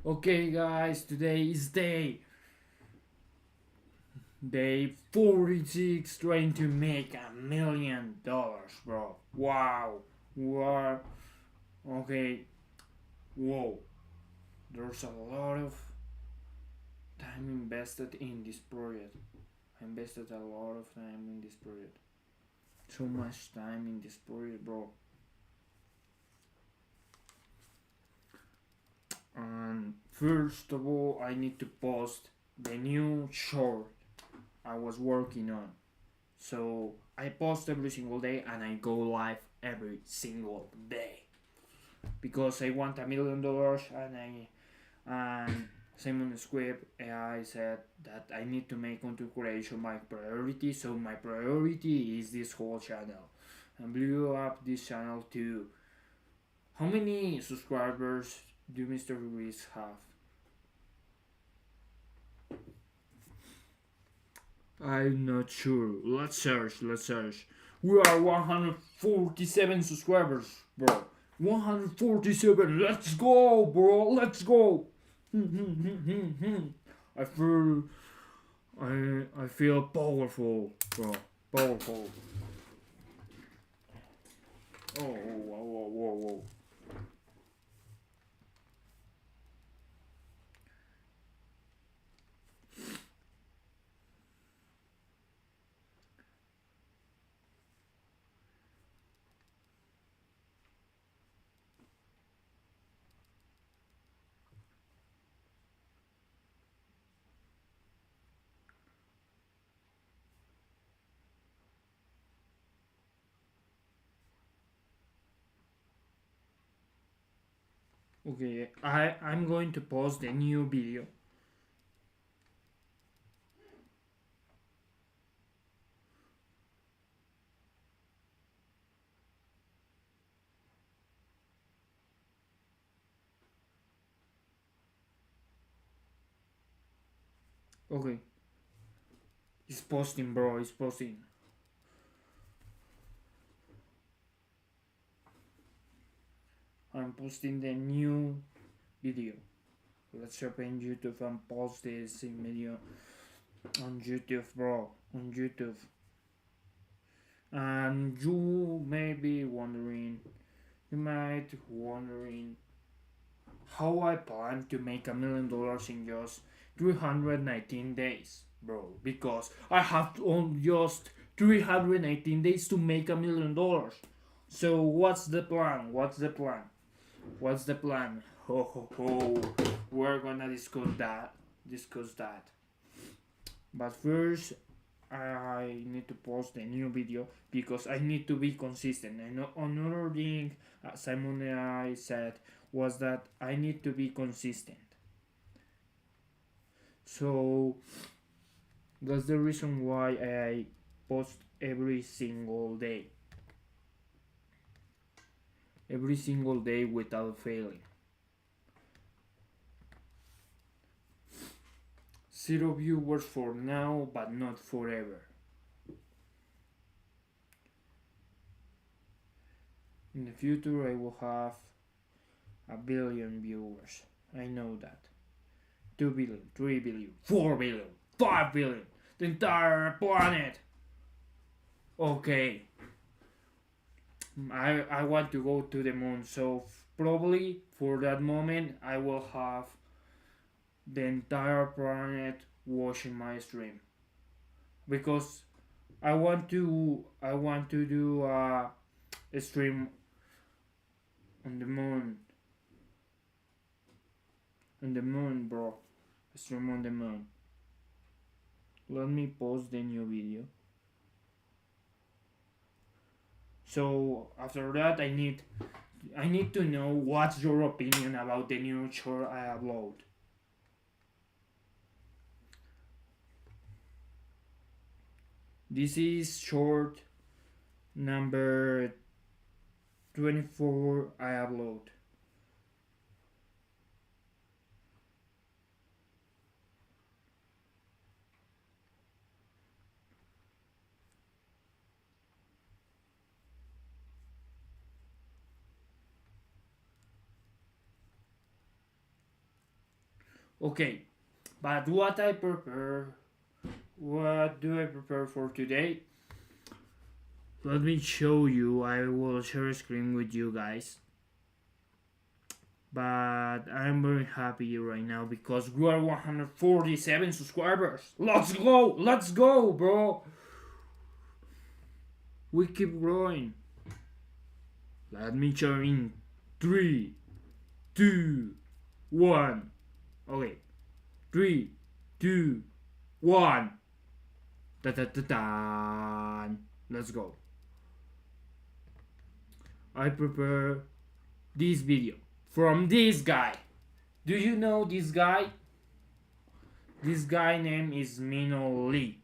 Okay, guys, today is day 46, trying to make $1 million, bro. Wow. Wow. Okay. Whoa. There's a lot of time invested in this project. I invested a lot of time in this project. So much time in this project, bro. And first of all, I need to post the new short I was working on. So I post every single day and I go live every single day because I want $1 million, and Simon Script AI said that I need to make content creation my priority. So my priority is this whole channel and blew up this channel to how many subscribers do Mr. Ruiz have? I'm not sure. Let's search. Let's search. We are 147 subscribers, bro. 147. Let's go, bro. Let's go. I feel I feel powerful, bro. Powerful. Oh, whoa, whoa, whoa, whoa. Okay, I'm going to post the new video. Okay, it's posting, bro. It's posting. I'm posting the new video. Let's open YouTube and post this video on YouTube, bro. On YouTube. And you may be wondering, you might wondering how I plan to make $1 million in just 319 days, bro. Because I have on just 319 days to make $1 million. So what's the plan? What's the plan? What's the plan? Ho ho ho. We're gonna discuss that. Discuss that. But first, I need to post a new video because I need to be consistent. And another thing Simon and I said was that I need to be consistent. So that's the reason why I post every single day without failing. Zero viewers for now, but not forever. In the future, I will have 1 billion viewers. I know that. 2 billion, 3 billion, 4 billion, 5 billion. The entire planet. Okay. I want to go to the moon, so probably for that moment I will have the entire planet watching my stream because I want to do a stream on the moon, bro. A stream on the moon. Let me post the new video. So after that, I need to know what's your opinion about the new short I upload. This is short number 24 I upload. Okay, but what do I prepare for today? Let me show you. I will share a screen with you guys. But I'm very happy right now because we are 147 subscribers. Let's go, bro. We keep growing. Let me share in 3, 2, 1. Okay, 3, 2, 1. Da da da da. Let's go. I prepare this video from this guy. Do you know this guy? This guy name is Mino Lee,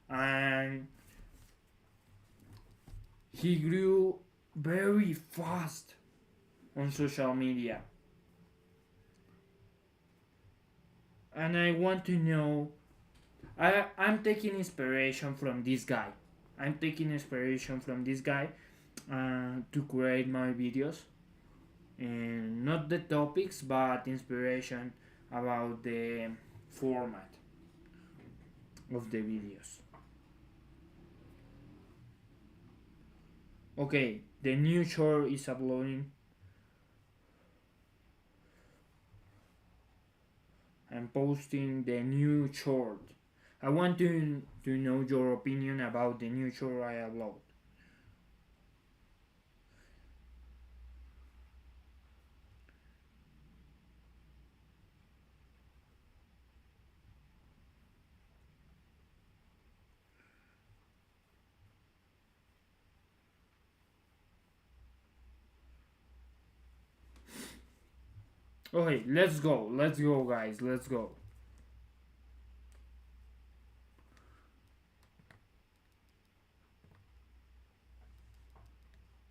and he grew very fast on social media. And I want to know, I'm taking inspiration from this guy. To create my videos, and not the topics but inspiration about the format of the videos. Okay, the new short is uploading. I'm posting the new short. I want to know your opinion about the new short I upload. Okay, let's go guys, let's go.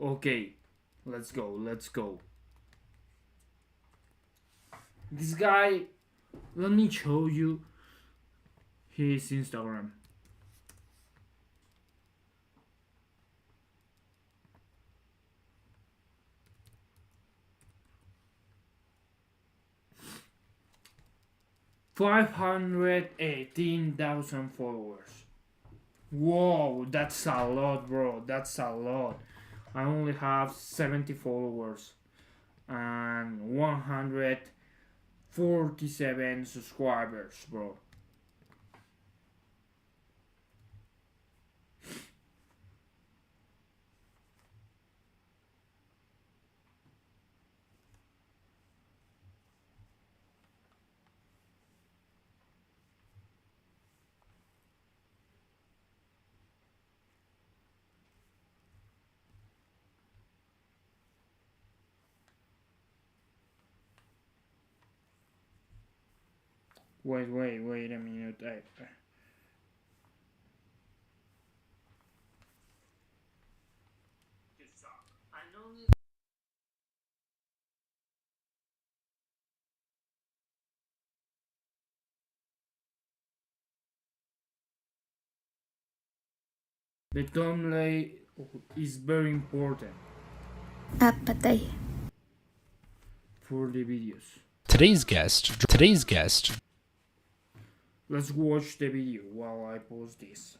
Okay, let's go. This guy, let me show you his Instagram. $518,000 followers. Whoa, that's a lot, bro. That's a lot. I only have 70 followers and 147 subscribers, bro. Wait a minute. The thumbnail is very important Patay. for the videos. Today's guest. Let's watch the video while I post this.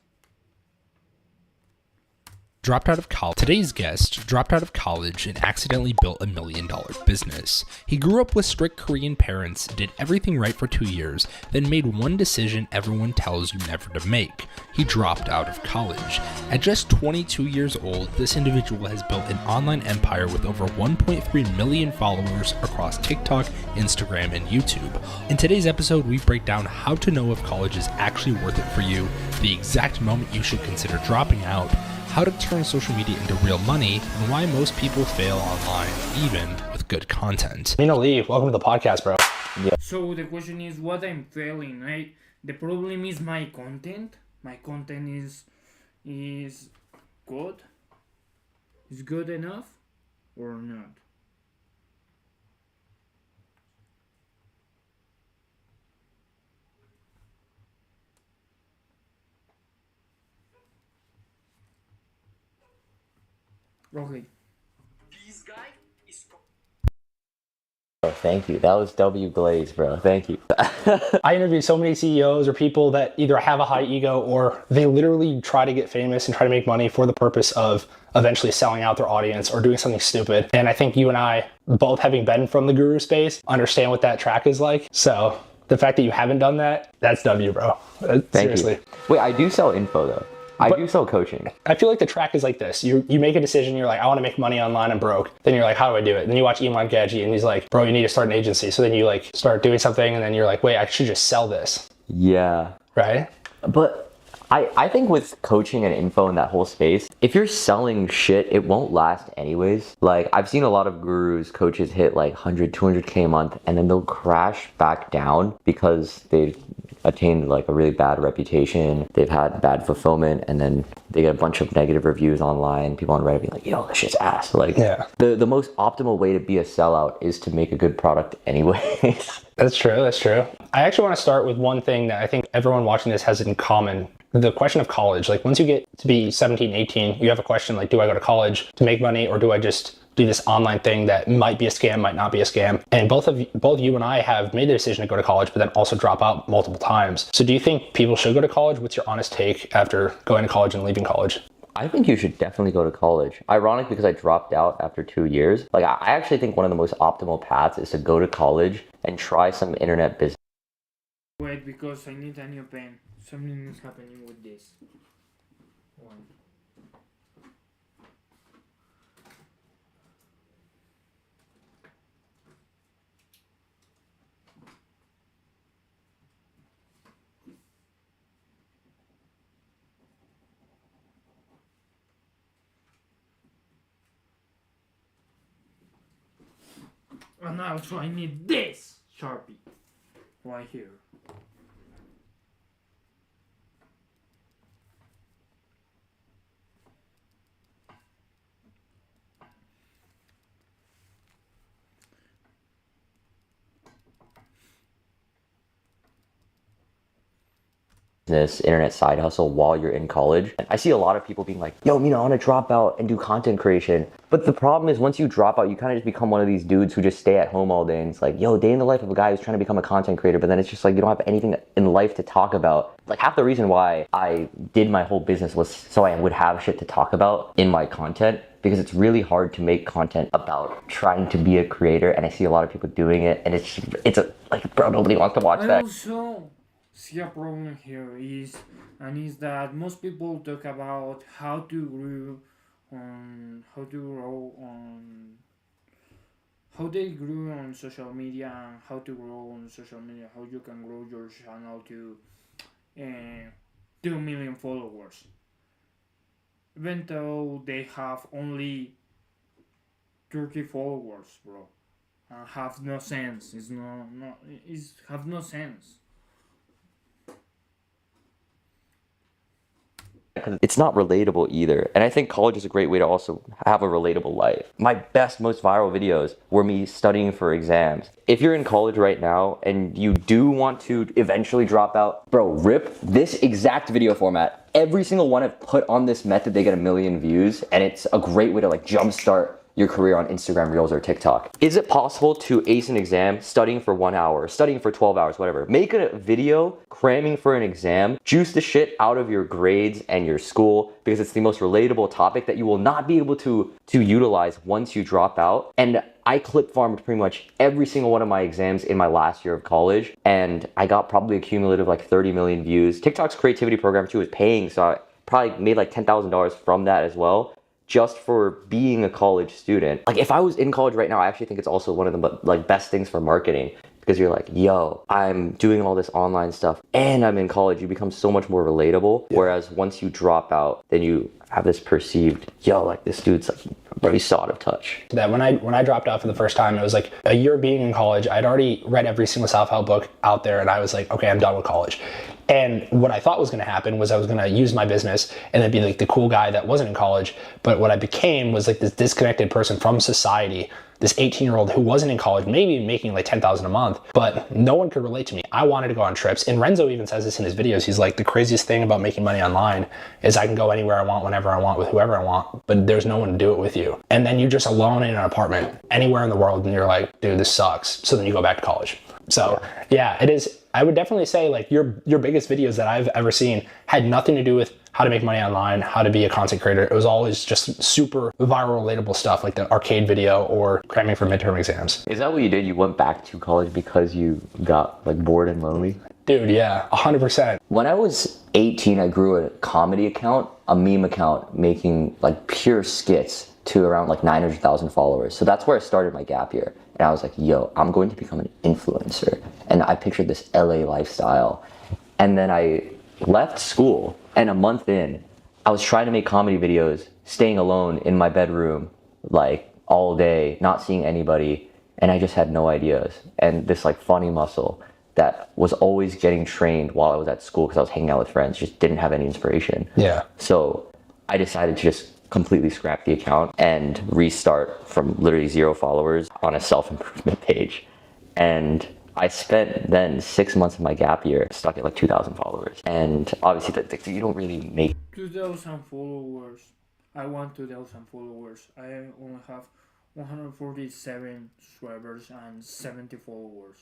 Today's guest dropped out of college and accidentally built $1 million business. He grew up with strict Korean parents, did everything right for 2 years, then made one decision everyone tells you never to make. He dropped out of college. At just 22 years old, this individual has built an online empire with over 1.3 million followers across TikTok, Instagram, and YouTube. In today's episode, we break down how to know if college is actually worth it for you, the exact moment you should consider dropping out, how to turn social media into real money, and why most people fail online, even with good content. Mino Lee, welcome to the podcast, bro. Yeah. So the question is what I'm failing, right? The problem is my content. My content is good. Is good enough or not? Okay. Oh, thank you. That was W Glaze, bro. Thank you. I interviewed so many CEOs or people that either have a high ego or they literally try to get famous and try to make money for the purpose of eventually selling out their audience or doing something stupid. And I think you and I, both having been from the guru space, understand what that track is like. So the fact that you haven't done that, that's W, bro. Seriously. You. Wait, I do sell info though. I do sell coaching. I feel like the track is like this. You make a decision, you're like, I want to make money online, I'm broke. Then you're like, how do I do it? Then you watch Iman Gadzhi and he's like, bro, you need to start an agency. So then you like start doing something and then you're like, wait, I should just sell this. Yeah. Right? But I think with coaching and info in that whole space, if you're selling shit, it won't last anyways. Like I've seen a lot of gurus, coaches hit like 100, 200K a month and then they'll crash back down because they've attained like a really bad reputation. They've had bad fulfillment and then they get a bunch of negative reviews online. People on Reddit be like, yo, this shit's ass. Like the most optimal way to be a sellout is to make a good product anyways. That's true. That's true. I actually want to start with one thing that I think everyone watching this has in common. The question of college. Like once you get to be 17, 18, you have a question like, do I go to college to make money or do I just do this online thing that might be a scam, might not be a scam? And both you and I have made the decision to go to college, but then also drop out multiple times. So do you think people should go to college? What's your honest take after going to college and leaving college? I think you should definitely go to college. Ironic because I dropped out after 2 years. Like I actually think one of the most optimal paths is to go to college and try some internet business. Wait, because I need a new pen. Something is happening with this one. And also I need this Sharpie right here. This internet side hustle while you're in college. I see a lot of people being like, yo, Mina, I want to drop out and do content creation. But the problem is once you drop out, you kind of just become one of these dudes who just stay at home all day. And it's like, yo, day in the life of a guy who's trying to become a content creator. But then it's just like, you don't have anything in life to talk about. Like half the reason why I did my whole business was so I would have shit to talk about in my content. Because it's really hard to make content about trying to be a creator. And I see a lot of people doing it. And it's like, bro, nobody wants to watch that. Also, see a problem here is that most people talk about how to grow how they grew on social media and how to grow on social media, how you can grow your channel to 2 million followers, even though they have only 30 followers, bro, and have no sense. It's have no sense. It's not relatable either. And I think college is a great way to also have a relatable life. My best, most viral videos were me studying for exams. If you're in college right now and you do want to eventually drop out, bro, rip this exact video format. Every single one I've put on this method, they get 1 million views. And it's a great way to like jumpstart your career on Instagram Reels or TikTok. Is it possible to ace an exam studying for 1 hour, studying for 12 hours, whatever? Make a video cramming for an exam, juice the shit out of your grades and your school because it's the most relatable topic that you will not be able to utilize once you drop out. And I clip farmed pretty much every single one of my exams in my last year of college and I got probably a cumulative like 30 million views. TikTok's creativity program too is paying, so I probably made like $10,000 from that as well. Just for being a college student. Like if I was in college right now, I actually think it's also one of the like best things for marketing because you're like, yo, I'm doing all this online stuff and I'm in college. You become so much more relatable. Yeah. Whereas once you drop out, then you have this perceived, yo, like this dude's like very so out of touch. That when I dropped out for the first time, it was like a year being in college. I'd already read every single self-help book out there and I was like, okay, I'm done with college. And what I thought was going to happen was I was going to use my business and then be like the cool guy that wasn't in college. But what I became was like this disconnected person from society this 18-year-old who wasn't in college, maybe making like 10,000 a month, but no one could relate to me. I wanted to go on trips. And Renzo even says this in his videos. He's like, the craziest thing about making money online is I can go anywhere I want, whenever I want, with whoever I want, but there's no one to do it with you. And then you're just alone in an apartment anywhere in the world and you're like, dude, this sucks. So then you go back to college. So yeah, it is. I would definitely say like your biggest videos that I've ever seen had nothing to do with how to make money online, how to be a content creator. It was always just super viral, relatable stuff like the arcade video or cramming for midterm exams. Is that what you did? You went back to college because you got like bored and lonely? Dude, yeah, 100%. When I was 18, I grew a comedy account, a meme account, making like pure skits to around like 900,000 followers. So that's where I started my gap year. And I was like, yo, I'm going to become an influencer. And I pictured this LA lifestyle. And then I left school, and a month in, I was trying to make comedy videos, staying alone in my bedroom, like all day, not seeing anybody. And I just had no ideas. And this like funny muscle that was always getting trained while I was at school because I was hanging out with friends, just didn't have any inspiration. Yeah. So I decided to just completely scrap the account and restart from literally 0 followers on a self-improvement page. And I spent then 6 months of my gap year stuck at like 2,000 followers. And obviously you don't really make 2,000 followers. I want 2,000 followers. I only have 147 subscribers and 70 followers.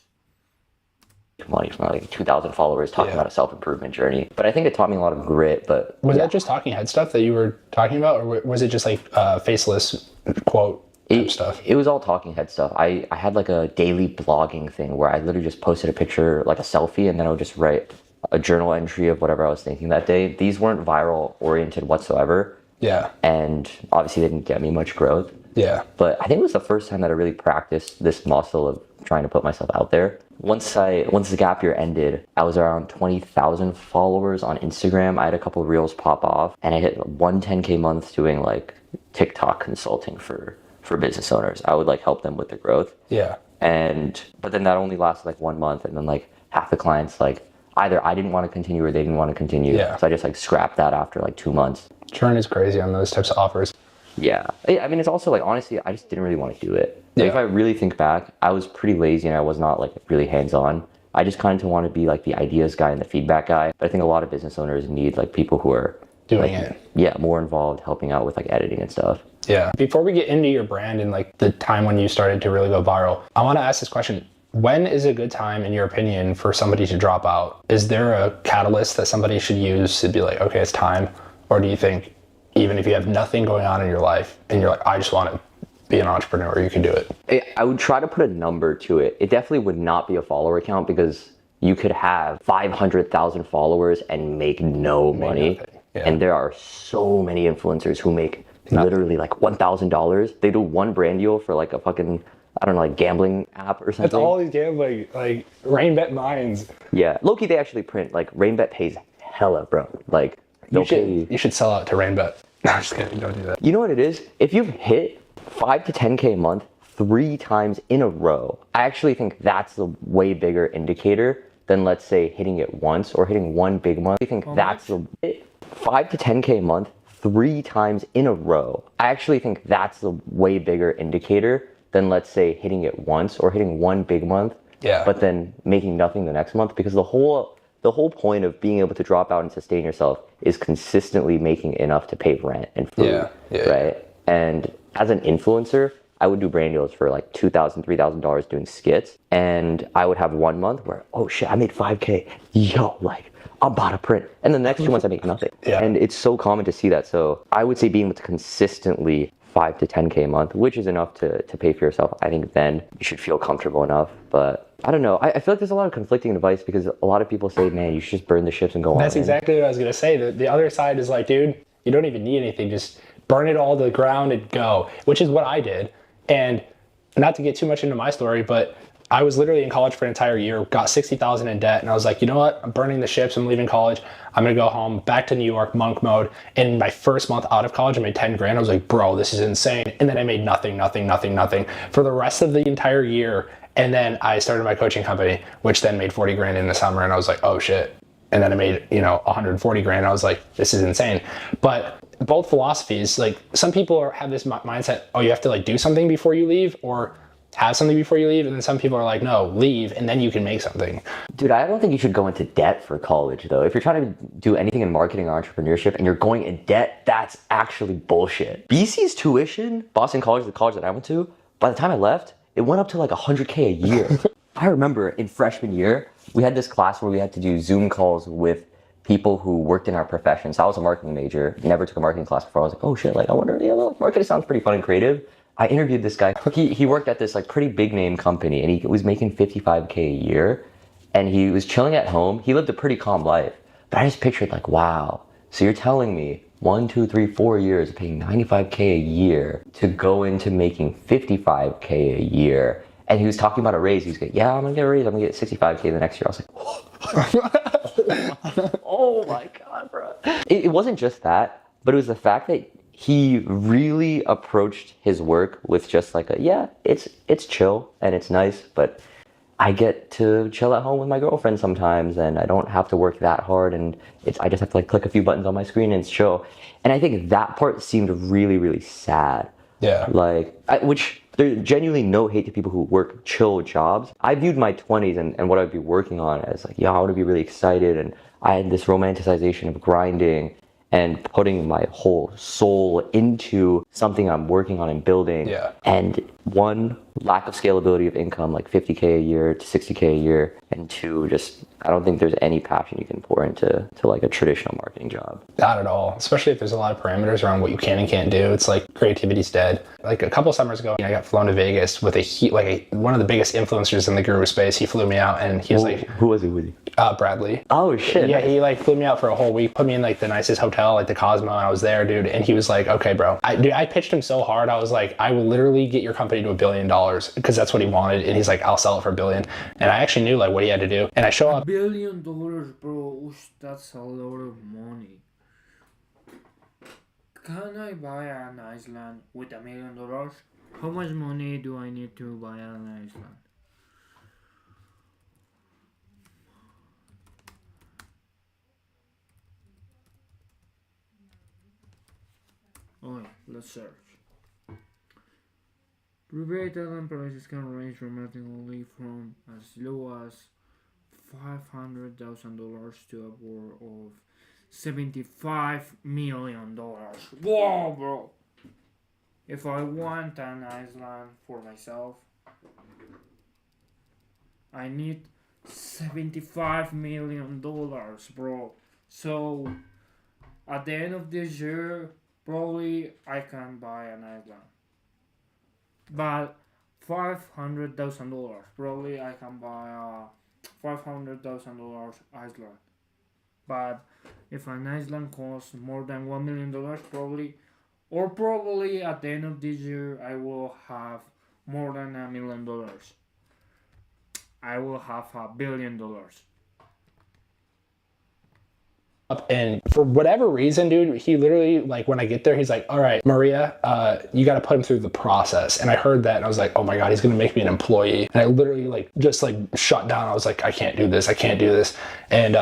money from like 2,000 followers talking about a self-improvement journey. But I think it taught me a lot of grit. But was that just talking head stuff that you were talking about, or was it just like faceless quote stuff? It was all talking head stuff. I had like a daily blogging thing where I literally just posted a picture, like a selfie, and then I would just write a journal entry of whatever I was thinking that day. These weren't viral oriented whatsoever. Yeah. And obviously they didn't get me much growth. Yeah. But I think it was the first time that I really practiced this muscle of trying to put myself out there. Once the gap year ended, I was around 20,000 followers on Instagram. I had a couple of reels pop off, and I hit 110K months doing like TikTok consulting for business owners. I would like help them with their growth. Yeah. But then that only lasted like 1 month, and then like half the clients like either I didn't want to continue or they didn't want to continue. Yeah. So I just like scrapped that after like 2 months. Churn is crazy on those types of offers. Yeah. I mean, it's also like, honestly, I just didn't really want to do it. Like, if I really think back, I was pretty lazy and I was not like really hands-on. I just kind of want to be like the ideas guy and the feedback guy. But I think a lot of business owners need like people who are doing like, it. Yeah, more involved, helping out with like editing and stuff. Yeah. Before we get into your brand and like the time when you started to really go viral, I want to ask this question. When is a good time, in your opinion, for somebody to drop out? Is there a catalyst that somebody should use to be like, okay, it's time? Or do you think even if you have nothing going on in your life and you're like, I just want to be an entrepreneur, you can do it? I would try to put a number to it. It definitely would not be a follower account, because you could have 500,000 followers and make no money. Yeah. And there are so many influencers who make literally like $1,000. They do one brand deal for like a fucking, I don't know, like gambling app or something. That's all these gambling, like RainBet Mines. Yeah, low-key they actually print, like RainBet pays hella, bro. Like You should sell out to RainBet. No, I'm just kidding, don't do that. You know what it is? If you've hit 5 to 10K a month 3 times in a row, I actually think that's a way bigger indicator than, let's say, hitting it once or hitting one big month. I think that's 5 to 10K a month 3 times in a row. I actually think that's a way bigger indicator than, let's say, hitting it once or hitting one big month, but then making nothing the next month, because the whole point of being able to drop out and sustain yourself is consistently making enough to pay rent and food, right? And as an influencer, I would do brand deals for like $2,000, $3,000 doing skits, and I would have 1 month where, oh shit, I made 5K. Yo, like, I'm about to print. And the next 2 months I make nothing. And it's so common to see that. So I would say being able to consistently 5 to 10K a month, which is enough to pay for yourself, I think then you should feel comfortable enough. But I don't know. I feel like there's a lot of conflicting advice, because a lot of people say, man, you should just burn the ships and go on. That's exactly what I was going to say. The other side is like, dude, you don't even need anything. Just burn it all to the ground and go, which is what I did. And not to get too much into my story, but I was literally in college for an entire year, got 60,000 in debt. And I was like, you know what? I'm burning the ships. I'm leaving college. I'm going to go home, back to New York, monk mode. And my first month out of college, I made 10 grand. I was like, bro, this is insane. And then I made nothing for the rest of the entire year. And then I started my coaching company, which then made 40 grand in the summer. And I was like, oh shit. And then I made, 140 grand. I was like, this is insane. But both philosophies. Like some people have this mindset, oh, you have to like do something before you leave, or have something before you leave, and then some people are like, no, leave and then you can make something. Dude, I don't think you should go into debt for college though. If you're trying to do anything in marketing or entrepreneurship and you're going in debt, that's actually bullshit. BC's tuition, Boston College, the college that I went to, by the time I left, it went up to like $100K a year. I remember in freshman year, we had this class where we had to do Zoom calls with people who worked in our profession. So I was a marketing major, never took a marketing class before. I was like, oh shit, like I wonder, marketing sounds pretty fun and creative. I interviewed this guy. He worked at this like pretty big name company and he was making $55K a year and he was chilling at home. He lived a pretty calm life. But I just pictured like, wow. So you're telling me 1, 2, 3, 4 years of paying $95K a year to go into making $55K a year. And he was talking about a raise. He was like, yeah, I'm gonna get a raise. I'm gonna get $65K the next year. I was like, oh my God, bro. It wasn't just that, but it was the fact that he really approached his work with just like it's chill and it's nice, but I get to chill at home with my girlfriend sometimes and I don't have to work that hard and I just have to like click a few buttons on my screen and it's chill. And I think that part seemed really, really sad. Yeah. Which there's genuinely no hate to people who work chill jobs. I viewed my 20s and what I'd be working on as like, I want to be really excited. And I had this romanticization of grinding and putting my whole soul into something I'm working on and building. Yeah. And one, lack of scalability of income, like 50K a year to 60K a year. And two, just, I don't think there's any passion you can pour into like a traditional marketing job. Not at all, especially if there's a lot of parameters around what you can and can't do. It's like creativity's dead. Like a couple summers ago, I got flown to Vegas with one of the biggest influencers in the guru space. He flew me out and he was who was he with you? Bradley. Oh shit. Yeah, he like flew me out for a whole week, put me in like the nicest hotel, like the Cosmo, and I was there, dude. And he was like, okay, bro. I pitched him so hard. I was like, I will literally get your company to $1 billion because that's what he wanted. And he's like, I'll sell it for $1 billion. And I actually knew like what he had to do. And I show up. $1 billion, bro. That's a lot of money. Can I buy an island with $1 million? How much money do I need to buy an island? Oh yeah, let's search. Private island prices can range dramatically from as low as $500,000 to upward of $75 million. Whoa, bro! If I want an island for myself, I need $75 million, bro. So at the end of this year, probably I can buy an island. But $500,000, probably I can buy a $500,000 island. But if an island costs more than $1 million, probably at the end of this year I will have more than $1 million. I will have $1 billion. And for whatever reason, dude, he literally, like, when I get there, he's like, all right, Maria, you got to put him through the process. And I heard that and I was like, oh my God, he's going to make me an employee. And I literally just shut down. I was like, I can't do this. And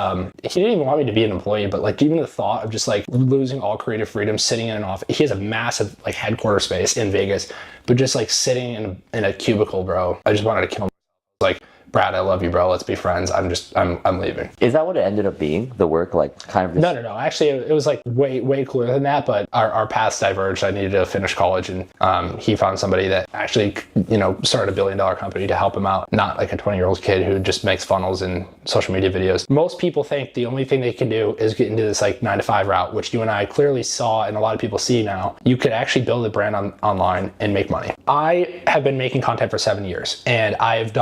he didn't even want me to be an employee, but like even the thought of just like losing all creative freedom, sitting in an office, he has a massive like headquarter space in Vegas, but just like sitting in a cubicle, bro, I just wanted to kill myself. Like, Brad, I love you, bro. Let's be friends. I'm leaving. Is that what it ended up being? The work, like, kind of? No. Actually, it was like way cooler than that. But our paths diverged. I needed to finish college, and he found somebody that actually, started a $1 billion company to help him out. Not like a 20-year-old kid who just makes funnels and social media videos. Most people think the only thing they can do is get into this like 9-to-5 route, which you and I clearly saw, and a lot of people see now. You could actually build a brand online and make money. I have been making content for 7 years, and I've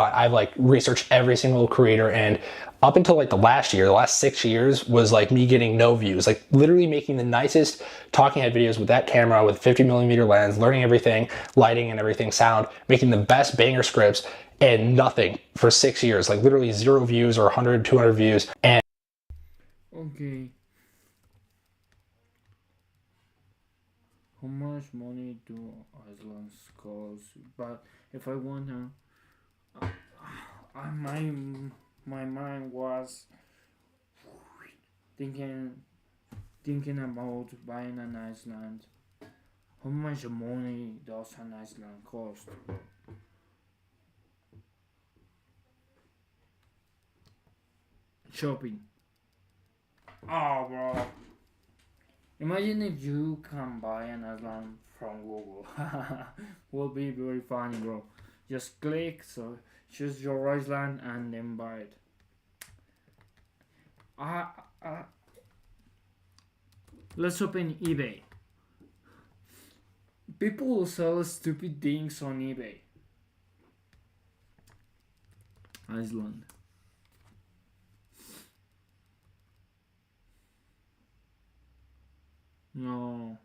researched every single creator, and up until like the last 6 years was like me getting no views, like literally making the nicest talking head videos with that camera with 50mm lens, learning everything, lighting and everything, sound, making the best banger scripts, and nothing for 6 years, like literally 0 views or 100, 200 views. And okay, how much money do islands cost? But if I want to, my mind was thinking thinking about buying an Iceland. How much money does an Iceland cost? Shopping. Oh, bro. Imagine if you can buy an Iceland from Google. Will be very funny, bro. Just click, so choose your Iceland and then buy it. Let's open eBay. People sell stupid things on eBay. Iceland. No.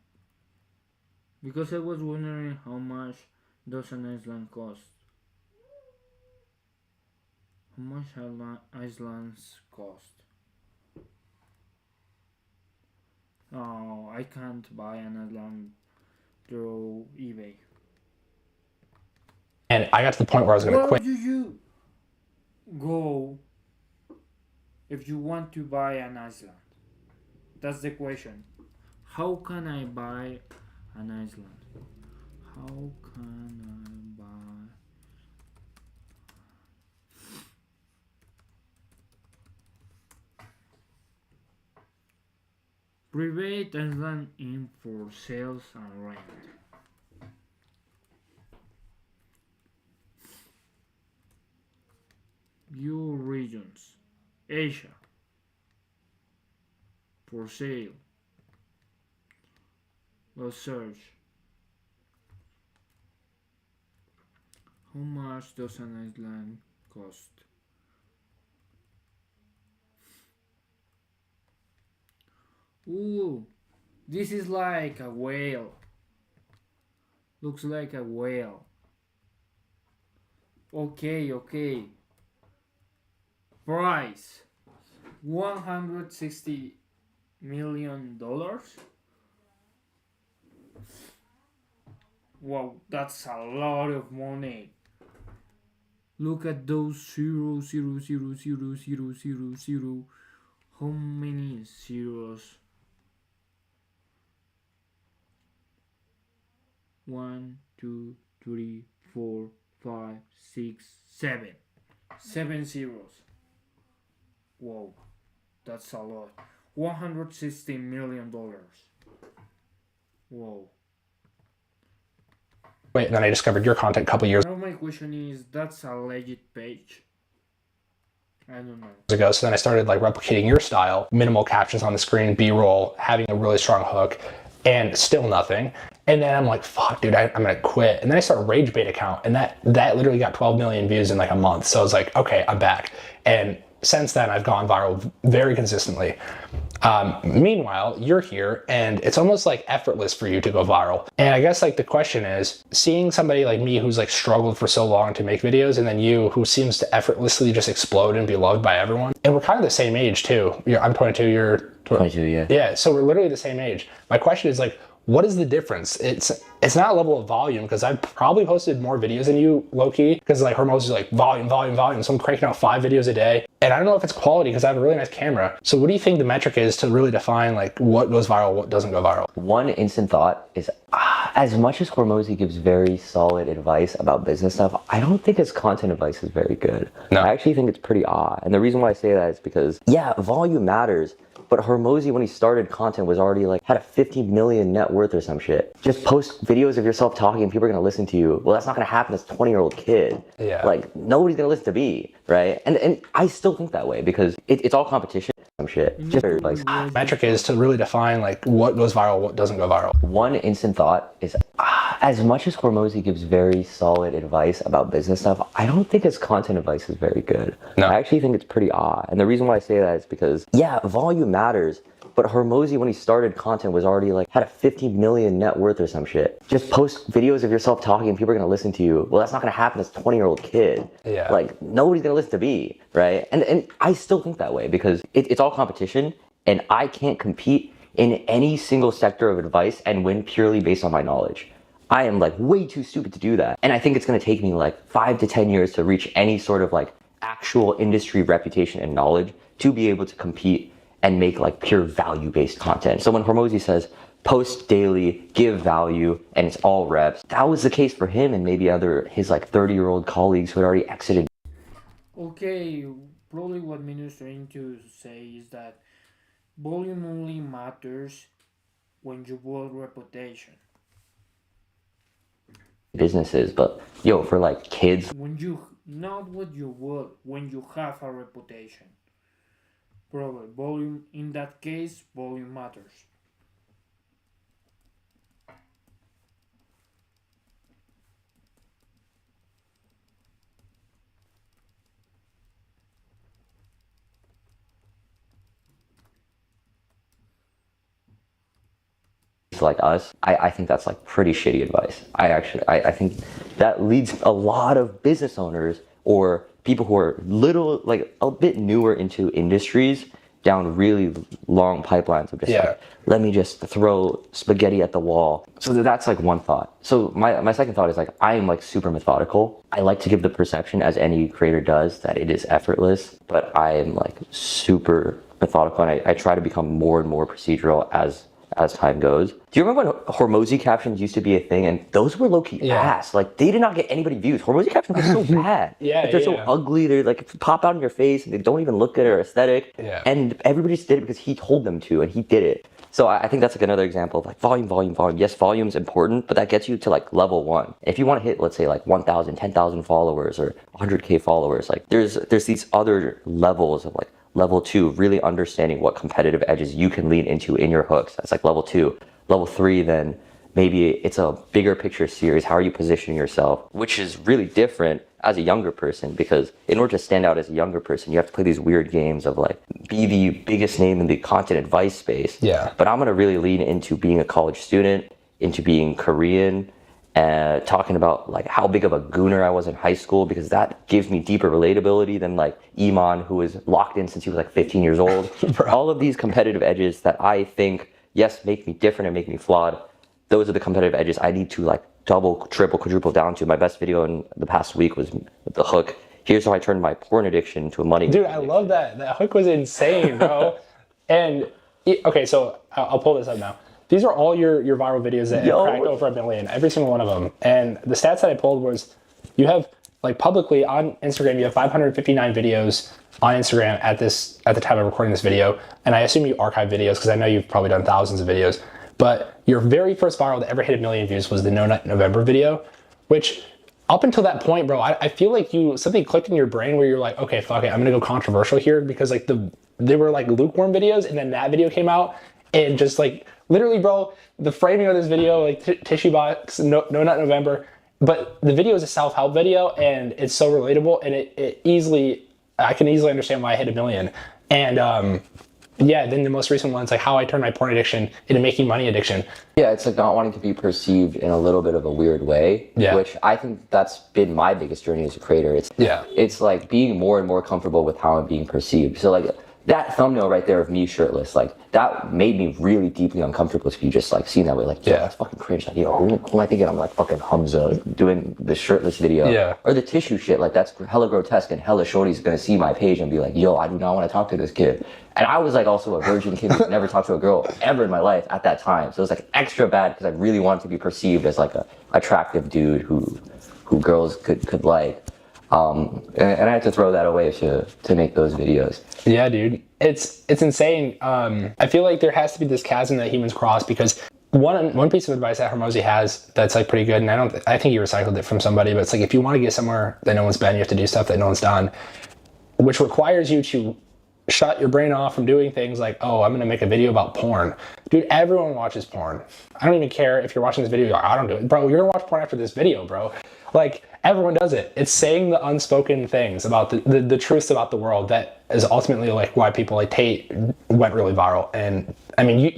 Because I was wondering how much does an Iceland cost. How much Icelands cost? Oh, I can't buy an Iceland through eBay. And I got to the point where I was going to Where quit. do you go if you want to buy an Iceland? That's the question. How can I buy an Iceland? How can I buy? Private Iceland in for sales and rent. View regions. Asia. For sale. We'll search. How much does an Iceland cost? Ooh, this is like a whale. Looks like a whale. Okay. Price $160 million. Wow, that's a lot of money. Look at those 0, 0, 0, 0, 0, 0, 0. How many zeros? 1, 2, 3, 4, 5, 6, 7. 7 zeros. Whoa, that's a lot. $160 million. Whoa. Wait, and then I discovered your content a couple years Now my question is, that's a legit page? I don't know. ago. So then I started like replicating your style, minimal captions on the screen, B-roll, having a really strong hook, and still nothing. And then I'm like, fuck, dude, I'm gonna quit. And then I started a Rage Bait account, and that literally got 12 million views in like a month. So I was like, okay, I'm back. And since then, I've gone viral very consistently. Meanwhile, you're here, and it's almost like effortless for you to go viral. And I guess like the question is, seeing somebody like me who's like struggled for so long to make videos, and then you who seems to effortlessly just explode and be loved by everyone. And we're kind of the same age too. I'm 22, you're 22, yeah. Yeah, so we're literally the same age. My question is like, what is the difference? It's not a level of volume, because I've probably posted more videos than you, low-key, because like Hormozi is like volume. So I'm cranking out 5 videos a day. And I don't know if it's quality, because I have a really nice camera. So what do you think the metric is to really define like what goes viral, what doesn't go viral? One instant thought is, as much as Hormozi gives very solid advice about business stuff, I don't think his content advice is very good. No. I actually think it's pretty odd. And the reason why I say that is because, yeah, volume matters, but Hormozi, when he started content, was already like, had a 50 million net worth or some shit. Just post videos of yourself talking and people are gonna listen to you. Well, that's not gonna happen as a 20-year-old kid. Yeah. Like, nobody's gonna listen to me, right? And I still think that way, because it's all competition, some shit. Just like, Metric is to really define like what goes viral, what doesn't go viral. one instant thought is, as much as Hormozi gives very solid advice about business stuff, I don't think his content advice is very good. No. I actually think it's pretty odd. And the reason why I say that is because, yeah, volume matters, but Hormozi, when he started content, was already like, had a 50 million net worth or some shit. Just post videos of yourself talking and people are gonna listen to you. Well, that's not gonna happen as a 20-year-old kid. Yeah. Like, nobody's gonna listen to me, right? And I still think that way, because it's all competition, and I can't compete in any single sector of advice and win purely based on my knowledge. I am like way too stupid to do that. And I think it's gonna take me like 5 to 10 years to reach any sort of like actual industry reputation and knowledge to be able to compete and make like pure value-based content. So when Hormozi says post daily, give value, and it's all reps, that was the case for him and maybe his like 30-year-old colleagues who had already exited. Okay, probably what Minu is trying to say is that volume only matters when you build reputation. Businesses, but yo, for like kids, When you, not what you will, when you have a reputation. Probably volume, in that case, volume matters. like us, I think that's like pretty shitty advice. I think that leads a lot of business owners or people who are like a bit newer into industries down really long pipelines of just like, let me just throw spaghetti at the wall. So that's like one thought. So my second thought is like, I am like super methodical. I like to give the perception, as any creator does, that it is effortless, but I am like super methodical, and I try to become more and more procedural as time goes. Do you remember when Hormozi captions used to be a thing, and those were low-key ass? Like, they did not get anybody views. Hormozi captions are so bad. They're so ugly. They're like pop out in your face, and they don't even look good or aesthetic. And everybody just did it because he told them to, and he did it. So I think that's like another example of like volume. Yes, volume's important, but that gets you to like level 1. If you want to hit, let's say, like 1,000, 10,000 followers or 100K followers, like there's these other levels of like level 2, really understanding what competitive edges you can lean into in your hooks. That's like level 2. Level 3, then maybe it's a bigger picture series. How are you positioning yourself? Which is really different as a younger person, because in order to stand out as a younger person, you have to play these weird games of like, be the biggest name in the content advice space. But I'm gonna really lean into being a college student, into being Korean, talking about like how big of a gooner I was in high school, because that gives me deeper relatability than like Iman, who was locked in since he was like 15 years old. All of these competitive edges that I think, yes, make me different and make me flawed, those are the competitive edges I need to like double, triple, quadruple down to. My best video in the past week was the hook. Here's how I turned my porn addiction into a money. Dude, I love that. That hook was insane, bro. And okay, so I'll pull this up now. These are all your viral videos that cracked over 1 million, every single one of them. And the stats that I pulled was, you have like publicly on Instagram, you have 559 videos on Instagram at the time of recording this video. And I assume you archive videos because I know you've probably done thousands of videos. But your very first viral that ever hit 1 million views was the No Nut November video, which up until that point, bro, I feel like something clicked in your brain where you're like, okay, fuck it, I'm gonna go controversial here, because like they were like lukewarm videos, and then that video came out and just like, literally, bro, the framing of this video, like tissue box, no Nut November, but the video is a self-help video and it's so relatable, and I can easily understand why I hit 1 million. And then the most recent one is like how I turned my porn addiction into making money addiction. Yeah, it's like not wanting to be perceived in a little bit of a weird way, which I think that's been my biggest journey as a creator. It's like being more and more comfortable with how I'm being perceived. So like that thumbnail right there of me shirtless, like that made me really deeply uncomfortable to be just like seen that way. Like, that's fucking cringe. Like, who am I thinking I'm like fucking Hamza doing the shirtless video? Or the tissue shit, like that's hella grotesque, and hella shorty's gonna see my page and be like, yo, I do not want to talk to this kid. And I was like also a virgin kid who never talked to a girl ever in my life at that time. So it was like extra bad because I really wanted to be perceived as like a attractive dude who girls could like. And I had to throw that away to make those videos. Yeah, dude, it's insane. I feel like there has to be this chasm that humans cross, because one piece of advice that Hormozi has that's like pretty good, and I think he recycled it from somebody, but it's like, if you want to get somewhere that no one's been, you have to do stuff that no one's done, which requires you to shut your brain off from doing things like, oh, I'm gonna make a video about porn. Dude, everyone watches porn. I don't even care if you're watching this video, I don't do it. Bro, you're gonna watch porn after this video, bro. Like, everyone does it. It's saying the unspoken things about the truths about the world that is ultimately like why people like Tate went really viral. And I mean,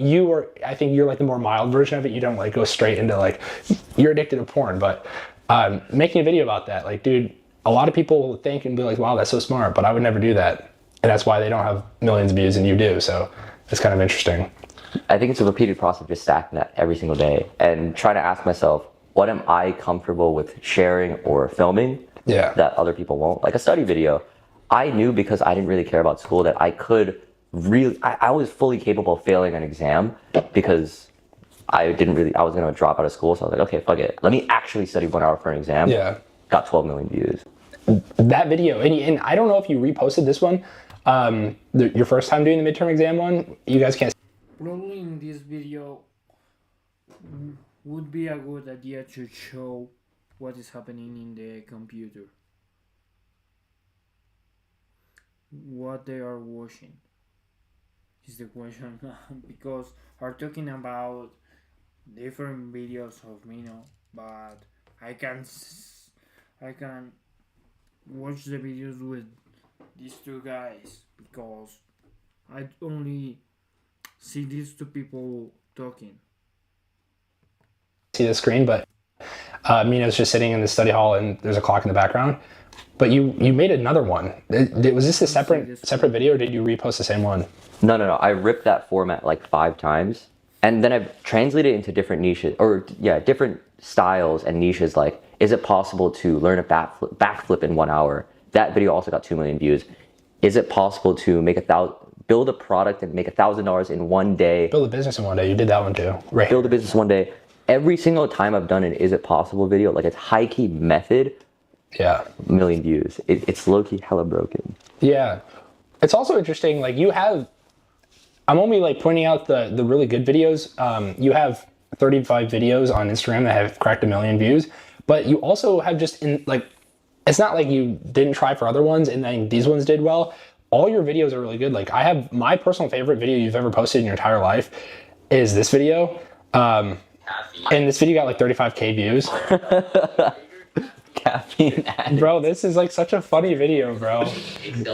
I think you're like the more mild version of it. You don't like go straight into like, you're addicted to porn, but making a video about that, like, dude, a lot of people think and be like, wow, that's so smart, but I would never do that. And that's why they don't have millions of views and you do. So it's kind of interesting. I think it's a repeated process of just stacking that every single day and trying to ask myself, what am I comfortable with sharing or filming that other people won't? Like a study video, I knew, because I didn't really care about school, that I could really, I was fully capable of failing an exam because I was going to drop out of school. So I was like, okay, fuck it. Let me actually study 1 hour for an exam. Yeah. Got 12 million views. That video, and I don't know if you reposted this one, your first time doing the midterm exam one. You guys can't. Probably in this video would be a good idea to show what is happening in the computer. What they are watching is the question because we're talking about different videos of Mino, but I can watch the videos with these two guys because I only see these two people talking. See the screen, but Mino's just sitting in the study hall and there's a clock in the background. But you made another one. Was this a separate video, or did you repost the same one? No. I ripped that format like 5 times, and then I've translated it into different niches, different styles and niches. Like, is it possible to learn a backflip in 1 hour? That video also got 2 million views. Is it possible to build a product and make $1,000 in 1 day? Build a business in 1 day. You did that one too, right? Build a business 1 day. Every single time I've done an Is It Possible video, like it's high key method. Yeah. 1 million views. It's low key hella broken. Yeah. It's also interesting, like I'm only like pointing out the really good videos. You have 35 videos on Instagram that have cracked 1 million views, but you also have it's not like you didn't try for other ones and then these ones did well. All your videos are really good. Like I have my personal favorite video you've ever posted in your entire life is this video. And this video got like 35K views. Caffeine addict. Bro, this is like such a funny video, bro.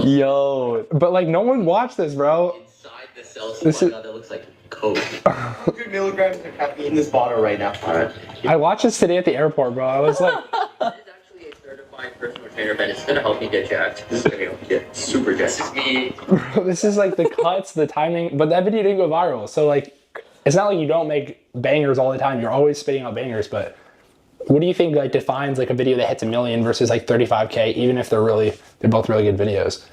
Yo. But like no one watched this, bro. Inside the cells, that looks like coke. 100 milligrams of caffeine in this bottle right now. Alright. I watched this today at the airport, bro. I was like, This is actually a certified personal trainer, but it's gonna help you get jacked. This is gonna help you get super jacked. This is me. bro, this is like the cuts, the timing, but that video didn't go viral. So like, it's not like you don't make bangers all the time. You're always spitting out bangers, but what do you think like defines like a video that hits 1 million versus like 35K, even if they're both really good videos?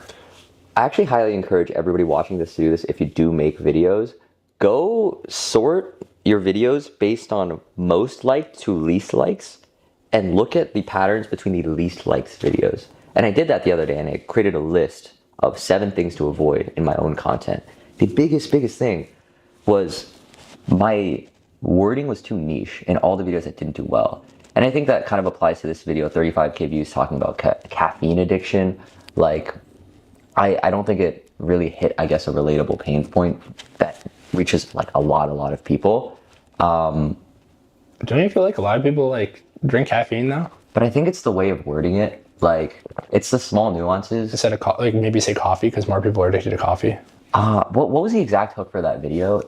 I actually highly encourage everybody watching this to do this. If you do make videos, go sort your videos based on most liked to least likes and look at the patterns between the least likes videos. And I did that the other day and I created a list of 7 things to avoid in my own content. The biggest thing was my wording was too niche in all the videos that didn't do well. And I think that kind of applies to this video, 35K views talking about caffeine addiction. Like, I don't think it really hit, I guess, a relatable pain point that reaches like a lot of people. Don't you feel like a lot of people like drink caffeine though? But I think it's the way of wording it. Like, it's the small nuances. Instead of like maybe say coffee because more people are addicted to coffee. What was the exact hook for that video?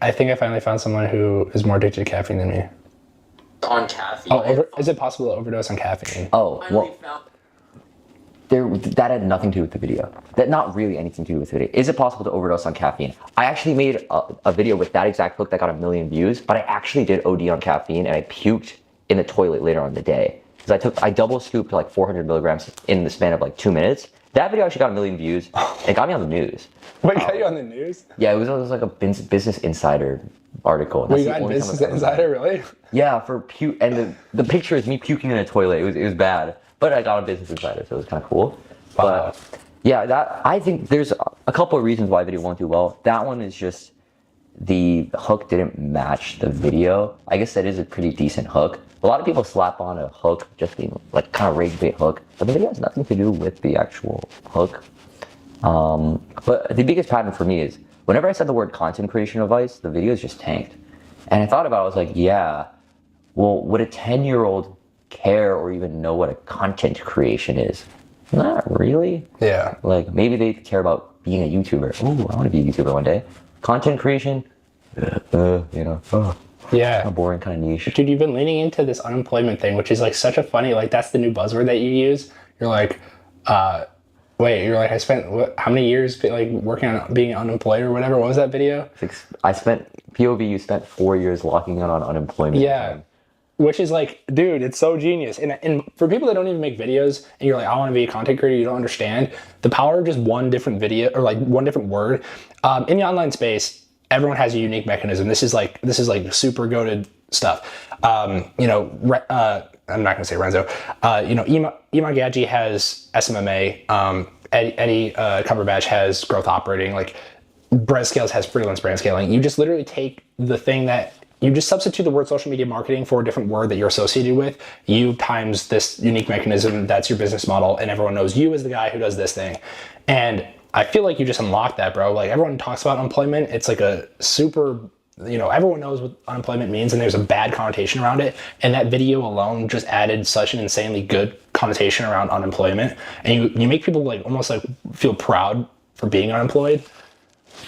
I think I finally found someone who is more addicted to caffeine than me. On caffeine. Oh, is it possible to overdose on caffeine? Oh, well, that had nothing to do with the video. That not really anything to do with the video. Is it possible to overdose on caffeine? I actually made a video with that exact hook that got 1 million views, but I actually did OD on caffeine and I puked in the toilet later on in the day. Because I double scooped like 400 milligrams in the span of like 2 minutes. That video actually got 1 million views. It got me on the news. Wait, got you on the news? Yeah, it was like a Business Insider article. Wait, you got Business Insider, really? Yeah, for puke, and the picture is me puking in a toilet. It was bad, but I got on Business Insider, so it was kind of cool. Wow. But yeah, I think there's a couple of reasons why video won't do well. That one is just the hook didn't match the video. I guess that is a pretty decent hook. A lot of people slap on a hook just being like kind of rage bait hook, but the video has nothing to do with the actual hook. But the biggest pattern for me is whenever I said the word content creation advice, the videos just tanked. And I thought about it, I was like, yeah, well, would a 10-year-old care or even know what a content creation is? Not really. Yeah. Like maybe they care about being a YouTuber. Ooh, I want to be a YouTuber one day. Content creation, Yeah. a boring kind of niche. Dude, you've been leaning into this unemployment thing, which is like such a funny, like that's the new buzzword that you use. You're like, I spent how many years like working on being unemployed or whatever? What was that video? I spent, POV, you spent 4 years locking in on unemployment. Yeah. Time. which is like, dude, it's so genius. And for people that don't even make videos and you're like, I want to be a content creator, you don't understand the power of just one different video or like one different word. In the online space, everyone has a unique mechanism. This is like super goated stuff. I'm not gonna say Renzo. Iman Gadzhi has SMMA. Eddie Cumberbatch has growth operating. Like Brett Scales has freelance brand scaling. You just literally take the thing that you just substitute the word social media marketing for a different word that you're associated with. You times this unique mechanism, that's your business model, and everyone knows you as the guy who does this thing. And I feel like you just unlocked that, bro. Like everyone talks about unemployment. It's like a super, everyone knows what unemployment means and there's a bad connotation around it. And that video alone just added such an insanely good connotation around unemployment. And you make people like almost like feel proud for being unemployed,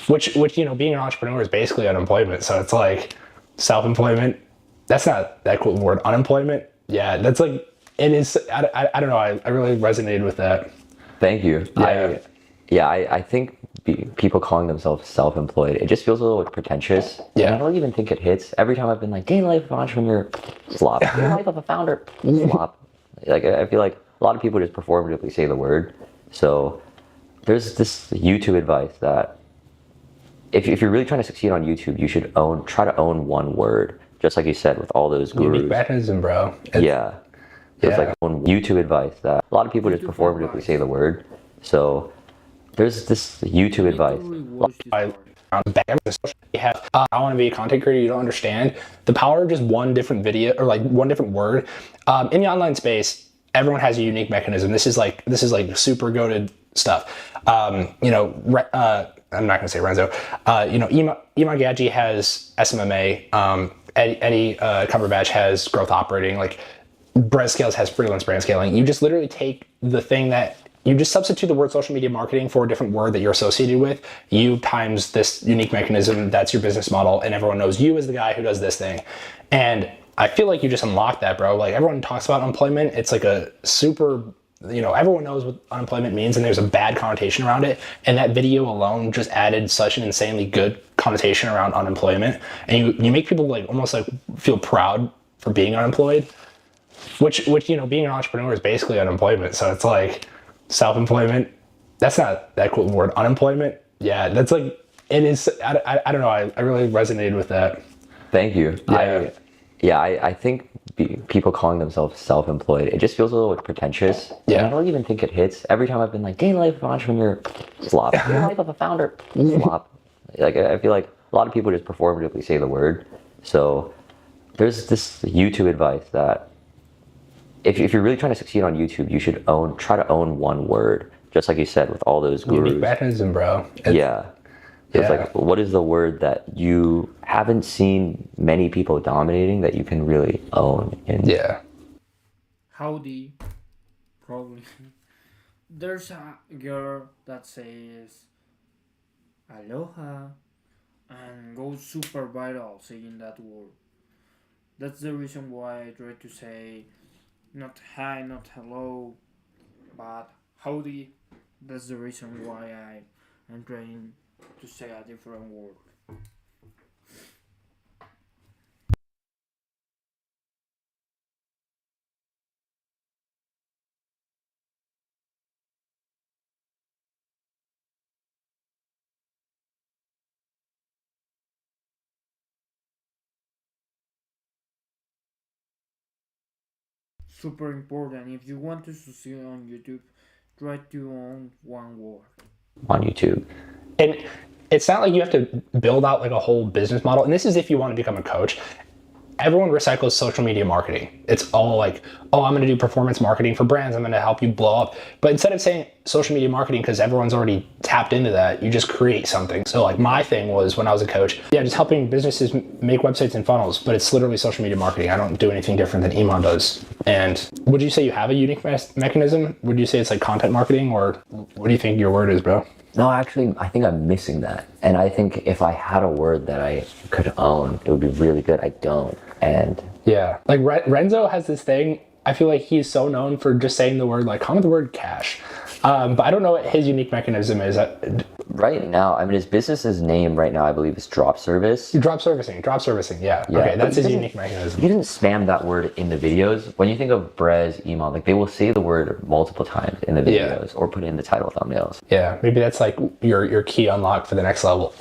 which being an entrepreneur is basically unemployment. So it's like self-employment. That's not that cool word. Unemployment. Yeah, that's like, it is. I don't know. I really resonated with that. Thank you. Yeah. I think people calling themselves self-employed, it just feels a little pretentious. Yeah. And I don't even think it hits. Every time I've been like, day life of an entrepreneur, slop. Day life of a founder, slop. Like, I feel like a lot of people just performatively say the word. So there's this YouTube advice that if you're really trying to succeed on YouTube, you should try to own one word. Just like you said, with all those gurus. Unique mechanism, bro. Yeah. It's like YouTube advice that a lot of people just performatively say the word. So there's this YouTube advice. I want to be a content creator, you don't understand the power of just one different video or like one different word. In the online space, everyone has a unique mechanism. This is like super goated stuff. I'm not gonna say Renzo. Iman Gadzhi has SMMA. Eddie Cumberbatch has growth operating. Like Brett Scales has freelance brand scaling. You just literally take the thing that you just substitute the word social media marketing for a different word that you're associated with. You times this unique mechanism, that's your business model, and everyone knows you as the guy who does this thing. And I feel like you just unlocked that, bro. Like everyone talks about unemployment. It's like a super, everyone knows what unemployment means and there's a bad connotation around it. And that video alone just added such an insanely good connotation around unemployment. And you make people like almost like feel proud for being unemployed, which being an entrepreneur is basically unemployment. So it's like self-employment. That's not that cool word. Unemployment. Yeah, that's like, it is. I don't know. I really resonated with that. Thank you. Yeah. I think people calling themselves self-employed, it just feels a little pretentious. Yeah. And I don't even think it hits. Every time I've been like, day life of an entrepreneur, slop. Day life of a founder, slop. Like, I feel like a lot of people just performatively say the word. So there's this YouTube advice that if you're really trying to succeed on YouTube, you should try to own one word. Just like you said, with all those gurus. Unique mechanism, bro. It's like, what is the word that you haven't seen many people dominating that you can really own? Howdy, probably. There's a girl that says aloha and goes super viral saying that word. That's the reason why I try to say not hi, not hello, but howdy. That's the reason why I'm trying to say a different word. Super important. If you want to succeed on YouTube, try to own one word. On YouTube. And it's not like you have to build out like a whole business model. And this is if you want to become a coach. Everyone recycles social media marketing. It's all like, oh, I'm going to do performance marketing for brands. I'm going to help you blow up. But instead of saying social media marketing, because everyone's already tapped into that, you just create something. So like my thing was when I was a coach, just helping businesses make websites and funnels, but it's literally social media marketing. I don't do anything different than Iman does. And would you say you have a unique mechanism? Would you say it's like content marketing, or what do you think your word is, bro? No, actually, I think I'm missing that. And I think if I had a word that I could own, it would be really good. I don't. And yeah, like Renzo has this thing. I feel like he's so known for just saying the word, like comment the word cash. But I don't know what his unique mechanism is. right now, I mean, his business's name right now, I believe, is Drop Service. Drop servicing, yeah. Okay, that's his unique mechanism. He didn't spam that word in the videos. When you think of Brez, Iman, like they will say the word multiple times in the videos or put it in the title thumbnails. Yeah, maybe that's like your key unlock for the next level.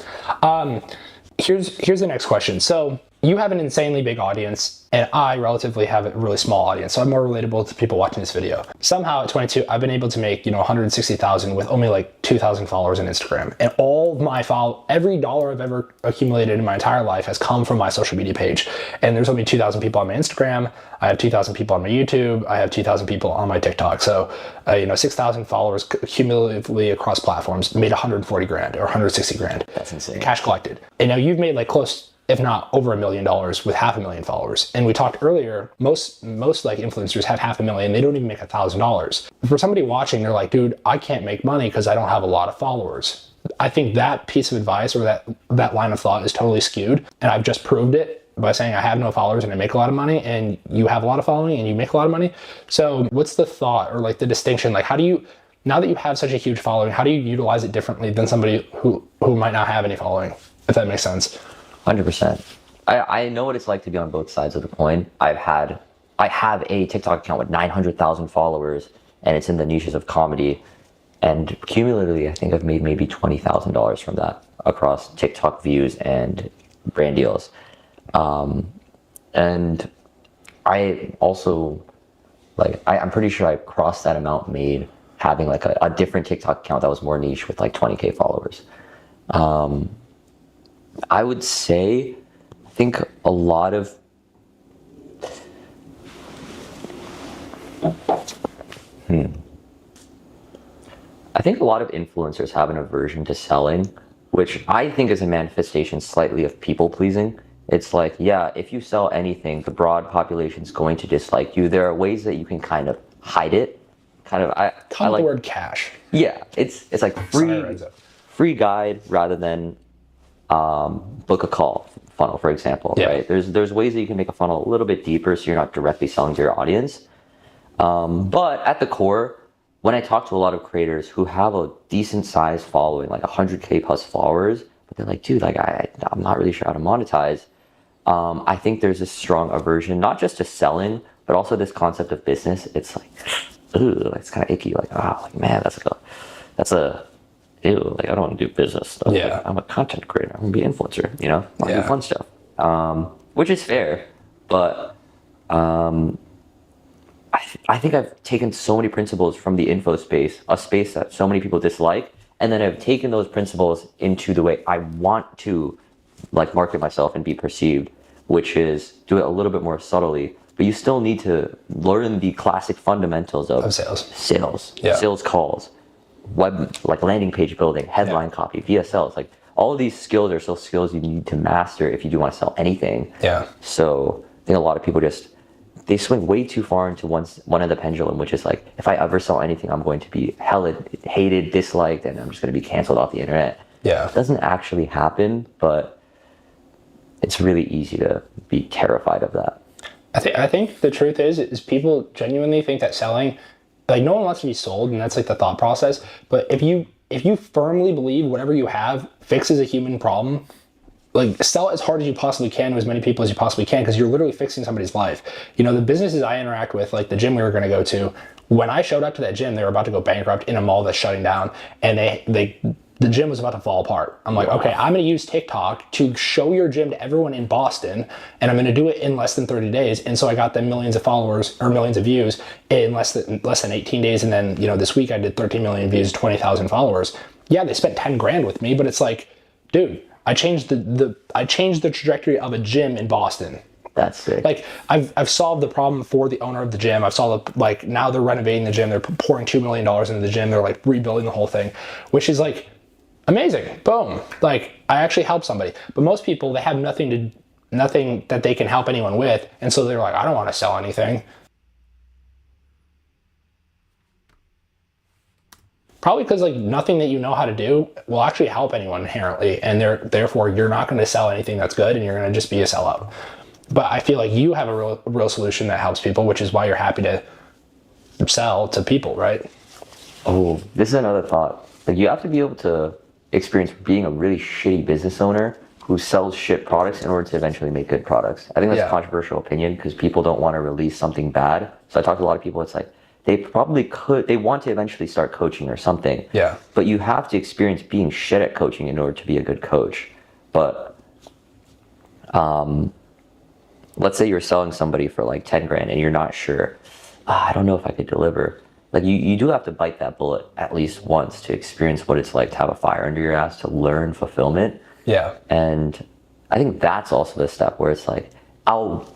Here's the next question. So you have an insanely big audience, and I relatively have a really small audience, so I'm more relatable to people watching this video. Somehow at 22, I've been able to make 160,000 with only like 2,000 followers on Instagram, and all of my every dollar I've ever accumulated in my entire life has come from my social media page. And there's only 2,000 people on my Instagram. I have 2,000 people on my YouTube. I have 2,000 people on my TikTok. So 6,000 followers cumulatively across platforms, made 140 grand or 160 grand. That's insane. Cash collected. And now you've made like close, if not over $1 million with 500,000 followers. And we talked earlier, most like influencers have 500,000, they don't even make $1,000. For somebody watching, they're like, dude, I can't make money because I don't have a lot of followers. I think that piece of advice or that line of thought is totally skewed. And I've just proved it by saying I have no followers and I make a lot of money, and you have a lot of following and you make a lot of money. So what's the thought or like the distinction? Like, how do you, now that you have such a huge following, how do you utilize it differently than somebody who might not have any following, if that makes sense? 100%. I know what it's like to be on both sides of the coin. I have a TikTok account with 900,000 followers, and it's in the niches of comedy. And cumulatively, I think I've made maybe $20,000 from that across TikTok views and brand deals. And I also, like, I'm pretty sure I crossed that amount made having like a different TikTok account that was more niche with like 20K followers. I would say, I think a lot of influencers have an aversion to selling, which I think is a manifestation slightly of people pleasing. It's like, yeah, if you sell anything, the broad population is going to dislike you. There are ways that you can kind of hide it. I like the word cash. Yeah, it's like free guide rather than book a call funnel, for example, right? There's ways that you can make a funnel a little bit deeper so you're not directly selling to your audience. But at the core, when I talk to a lot of creators who have a decent sized following, like 100K plus followers, but they're like, dude, like I'm not really sure how to monetize. I think there's this strong aversion, not just to selling, but also this concept of business. It's like, ooh, it's kind of icky. Like, like man, that's ew, like I don't want to do business stuff. Yeah. Like, I'm a content creator. I'm gonna be an influencer. I want to do fun stuff. Which is fair, but I think I've taken so many principles from the info space, a space that so many people dislike, and then I've taken those principles into the way I want to like market myself and be perceived, which is do it a little bit more subtly, but you still need to learn the classic fundamentals of sales, sales calls, web, like landing page building, headline copy, VSLs, like all of these skills are still skills you need to master if you do want to sell anything. Yeah. So I think a lot of people they swing way too far into one end of the pendulum, which is like, if I ever sell anything, I'm going to be hella hated, disliked, and I'm just going to be canceled off the internet. Yeah. It doesn't actually happen, but it's really easy to be terrified of that. I think the truth is people genuinely think that selling, like no one wants to be sold, and that's like the thought process. But if you firmly believe whatever you have fixes a human problem, like sell as hard as you possibly can to as many people as you possibly can, because you're literally fixing somebody's life. The businesses I interact with, like the gym we were going to go to, when I showed up to that gym, they were about to go bankrupt in a mall that's shutting down, and the gym was about to fall apart. I'm like, okay, I'm going to use TikTok to show your gym to everyone in Boston, and I'm going to do it in less than 30 days. And so I got them millions of followers or millions of views in less than 18 days. And then, this week I did 13 million views, 20,000 followers. Yeah, they spent 10 grand with me, but it's like, dude, I changed the trajectory of a gym in Boston. That's sick. Like I've solved the problem for the owner of the gym. I've solved like now they're renovating the gym. They're pouring $2 million into the gym. They're like rebuilding the whole thing, which is like amazing. Boom. Like I actually helped somebody. But most people, they have nothing that they can help anyone with, and so they're like, I don't want to sell anything. Probably because like nothing that you know how to do will actually help anyone inherently, and therefore you're not going to sell anything that's good, and you're going to just be a sellout. But I feel like you have a real solution that helps people, which is why you're happy to sell to people, right? Oh, this is another thought. Like you have to be able to experience being a really shitty business owner who sells shit products in order to eventually make good products. I think that's a controversial opinion because people don't want to release something bad. So I talk to a lot of people, it's like, they probably could, they want to eventually start coaching or something. Yeah. But you have to experience being shit at coaching in order to be a good coach. But let's say you're selling somebody for like 10 grand and you're not sure, I don't know if I could deliver. Like you do have to bite that bullet at least once to experience what it's like to have a fire under your ass, to learn fulfillment. Yeah. And I think that's also the step where it's like, I'll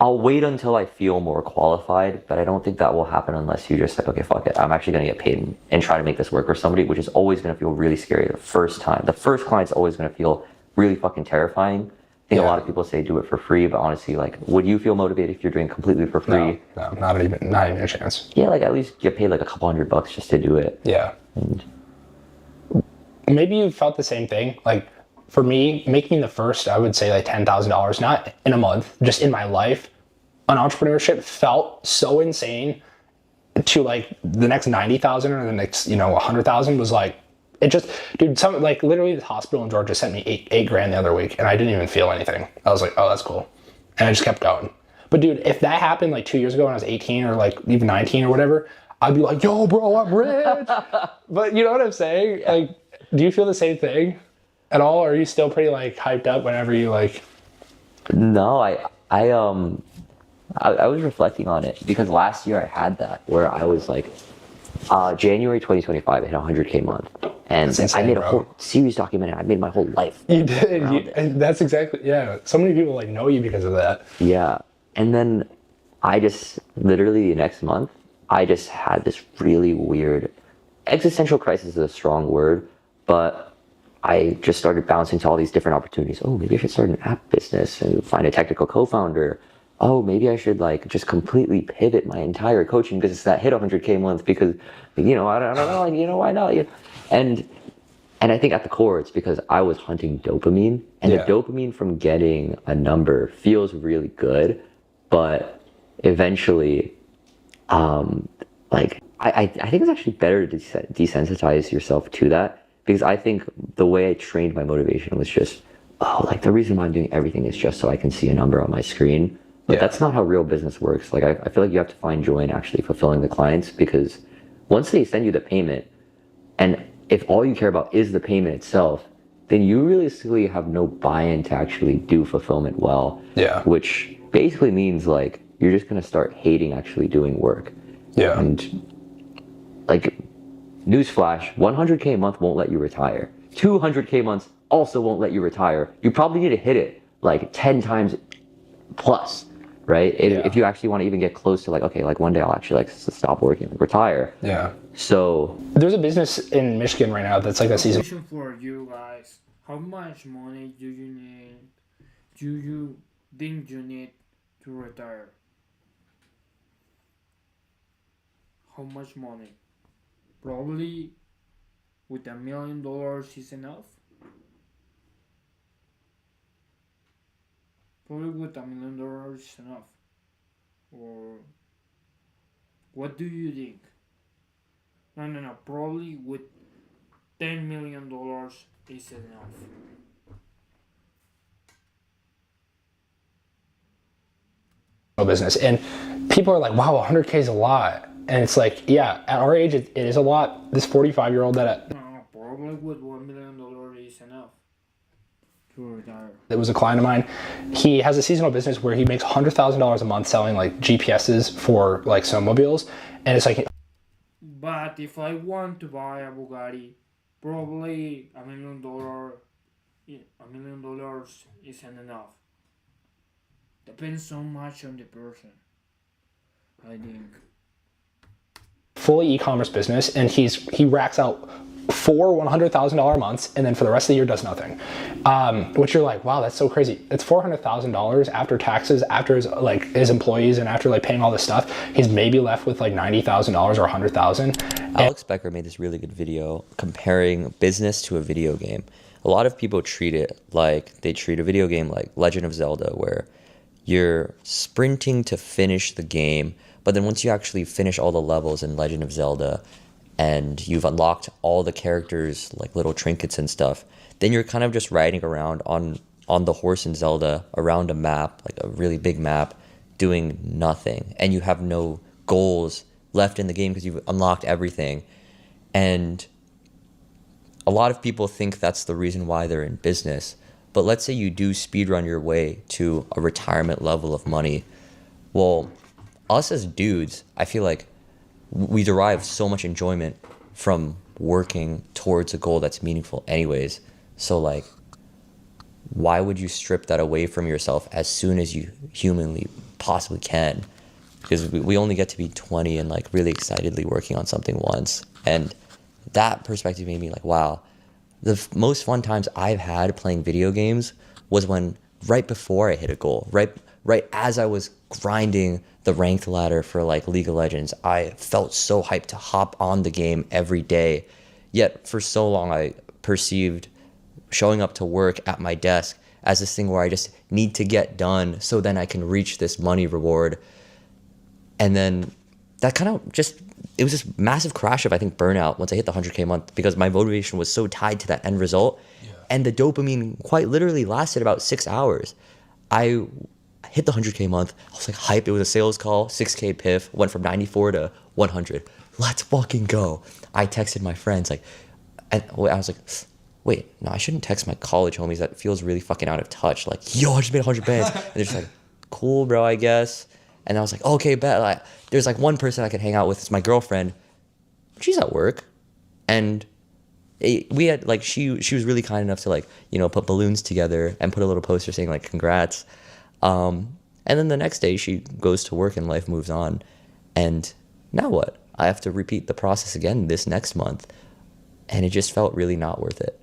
wait until I feel more qualified, but I don't think that will happen unless you just like, okay, fuck it. I'm actually going to get paid and try to make this work for somebody, which is always going to feel really scary the first time. The first client's always going to feel really fucking terrifying. I think a lot of people say do it for free, but honestly, like, would you feel motivated if you're doing completely for free? No, not even a chance. Yeah, like at least get paid like a couple $100 just to do it. Yeah. And maybe you felt the same thing. Like for me, making the first, I would say like $10,000, not in a month, just in my life, on entrepreneurship felt so insane to like the next 90,000 or the next, 100,000 was like, it just, dude, like literally the hospital in Georgia sent me eight grand the other week and I didn't even feel anything. I was like, oh, that's cool. And I just kept going. But dude, if that happened like 2 years ago when I was 18 or like even 19 or whatever, I'd be like, yo, bro, I'm rich. But you know what I'm saying? Yeah. Like, do you feel the same thing at all? Or are you still pretty like hyped up whenever you like? No, I was reflecting on it because last year I had that where I was like, January 2025, I hit 100K month. And insane, I made a whole series documentary. I made my whole life. You did. And that's exactly, yeah. So many people like know you because of that. Yeah. And then I just, literally the next month, I just had this really weird, existential crisis is a strong word, but I just started bouncing to all these different opportunities. Oh, maybe I should start an app business and find a technical co-founder. Oh, maybe I should like just completely pivot my entire coaching business that hit 100K month because, I don't know, why not? And I think at the core, it's because I was hunting dopamine, and the dopamine from getting a number feels really good, but eventually, like I think it's actually better to desensitize yourself to that, because I think the way I trained my motivation was just, like the reason why I'm doing everything is just so I can see a number on my screen. But that's not how real business works. Like I feel like you have to find joy in actually fulfilling the clients, because once they send you the payment, and if all you care about is the payment itself, then you realistically have no buy-in to actually do fulfillment well. Yeah. Which basically means like you're just gonna start hating actually doing work. Yeah. And like, newsflash, 100K a month won't let you retire. 200K months also won't let you retire. You probably need to hit it like 10 times plus. Right? If you actually want to even get close to like, okay, like one day I'll actually like stop working, like retire. Yeah. So there's a business in Michigan right now that's like a season. Question for you guys: how much money do you need? Do you think you need to retire? How much money? Probably with $1 million is enough. Probably with $1 million is enough. Or what do you think? No. Probably with $10 million is enough. Business, and people are like, wow, 100K is a lot. And it's like, yeah, at our age, it is a lot. This 45-year-old that No, probably with $1 million is enough to retire. that was a client of mine, he has a seasonal business where he makes $100,000 a month selling like GPSs for like snowmobiles, and it's like. But if I want to buy a Bugatti, probably $1 million, $1 million isn't enough. Depends so much on the person, I think. Fully e-commerce business, and he racks out 4 $100,000 months, and then for the rest of the year does nothing. Which you're like, wow, that's so crazy. It's $400,000 after taxes, after his employees, and after like paying all this stuff. He's maybe left with like $90,000 or $100,000. Alex Becker made this really good video comparing business to a video game. A lot of people treat it like they treat a video game like Legend of Zelda, where you're sprinting to finish the game, but then once you actually finish all the levels in Legend of Zelda, and you've unlocked all the characters, like little trinkets and stuff, then you're kind of just riding around on the horse in Zelda around a map, like a really big map, doing nothing, and you have no goals left in the game because you've unlocked everything. And a lot of people think that's the reason why they're in business. But let's say you do speedrun your way to a retirement level of money. Well, us as dudes, I feel like we derive so much enjoyment from working towards a goal that's meaningful anyways. So like, why would you strip that away from yourself as soon as you humanly possibly can? Because we only get to be 20 and like really excitedly working on something once. And that perspective made me like, wow, the most fun times I've had playing video games was when right before I hit a goal, right as I was grinding the ranked ladder for like League of Legends, I felt so hyped to hop on the game every day. Yet for so long I perceived showing up to work at my desk as this thing where I just need to get done so then I can reach this money reward. And then that kind of just, it was this massive crash of, I think, burnout once I hit the 100K month, because my motivation was so tied to that end result. Yeah. And the dopamine quite literally lasted about 6 hours. I hit the 100K month. I was like hype. It was a sales call, 6K PIF, went from 94 to 100. Let's fucking go. I texted my friends like, and I was like, wait, no, I shouldn't text my college homies. That feels really fucking out of touch. Like, yo, I just made 100 bands. And they're just like, cool, bro, I guess. And I was like, okay, bet. Like, there's like one person I could hang out with. It's my girlfriend. She's at work, and we had like she was really kind enough to like, you know, put balloons together and put a little poster saying like congrats. And then the next day she goes to work and life moves on. And now what? I have to repeat the process again this next month, and it just felt really not worth it.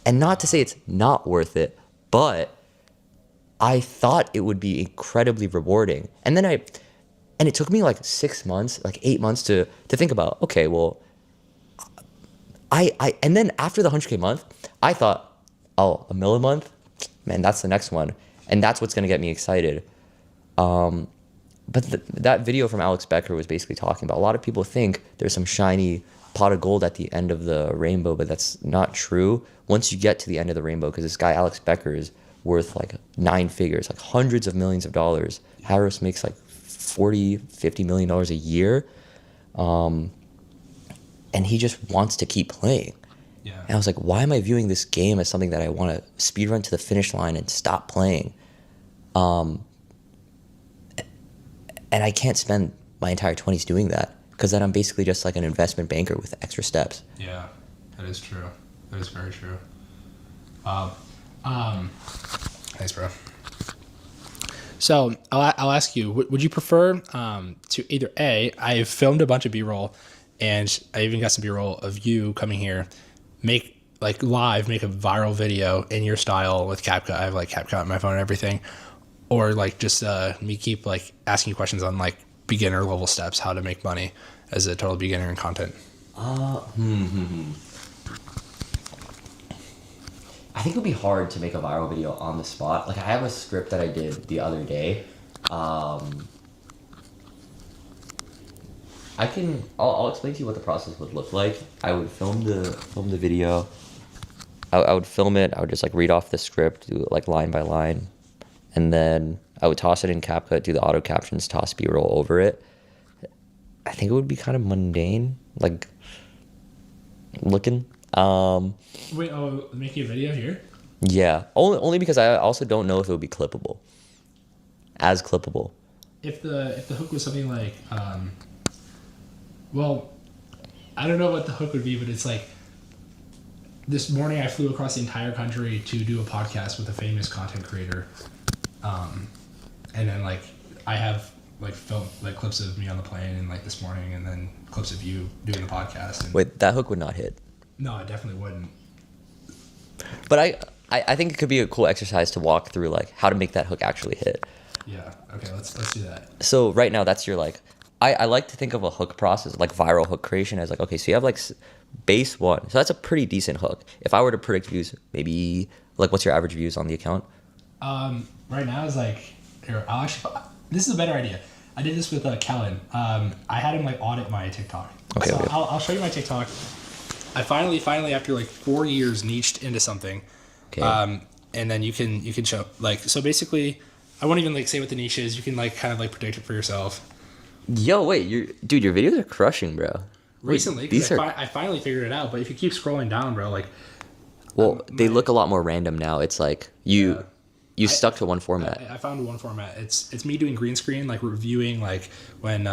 And not to say it's not worth it, but I thought it would be incredibly rewarding. And then it took me like 6 months, like 8 months to think about, okay, well, and then after the 100K month, I thought, oh, $1 million a month? Man, that's the next one. And that's what's going to get me excited. But that video from Alex Becker was basically talking about, a lot of people think there's some shiny pot of gold at the end of the rainbow, but that's not true. Once you get to the end of the rainbow, because this guy, Alex Becker, is worth like 9 figures, like hundreds of millions of dollars. Harris makes like $40-50 million a year. And he just wants to keep playing. Yeah. And I was like, why am I viewing this game as something that I want to speedrun to the finish line and stop playing? And I can't spend my entire 20s doing that, because then I'm basically just like an investment banker with extra steps. Yeah, that is true. That is very true. Thanks, bro. So I'll ask you, would you prefer to either I filmed a bunch of B-roll, and I even got some B-roll of you coming here, make a viral video in your style with CapCut. I have like CapCut on my phone and everything, or like just me keep like asking you questions on like beginner level steps, how to make money as a total beginner in content. I think it would be hard to make a viral video on the spot. Like, I have a script that I did the other day. I'll explain to you what the process would look like. I would film the video. I would film it. I would just like read off the script, do it like line by line, and then I would toss it in CapCut, do the auto captions, toss B-roll over it. I think it would be kind of mundane, like looking. Wait, making a video here? Yeah, only because I also don't know if it would be clippable. As clippable. If the hook was something like, well, I don't know what the hook would be, but it's like, this morning I flew across the entire country to do a podcast with a famous content creator, and then like I have like film like clips of me on the plane and like this morning, and then clips of you doing the podcast. And wait, that hook would not hit. No, it definitely wouldn't. But I think it could be a cool exercise to walk through like how to make that hook actually hit. Yeah. Okay. Let's do that. So right now that's your like, I like to think of a hook process, like viral hook creation, as like, okay, so you have like base one. So that's a pretty decent hook. If I were to predict views, maybe like, what's your average views on the account? Right now is like, here, this is a better idea. I did this with Kellen. I had him like audit my TikTok. Okay, So okay. I'll show you my TikTok. I finally after like 4 years niched into something. Okay. And then you can show like, so basically I won't even like say what the niche is. You can like kind of like predict it for yourself. Yo, wait, your videos are crushing, bro. Wait, Recently, these because are I finally figured it out. But if you keep scrolling down, bro, like well, they look a lot more random now. It's like you stuck to one format. I found one format. It's me doing green screen, like reviewing like when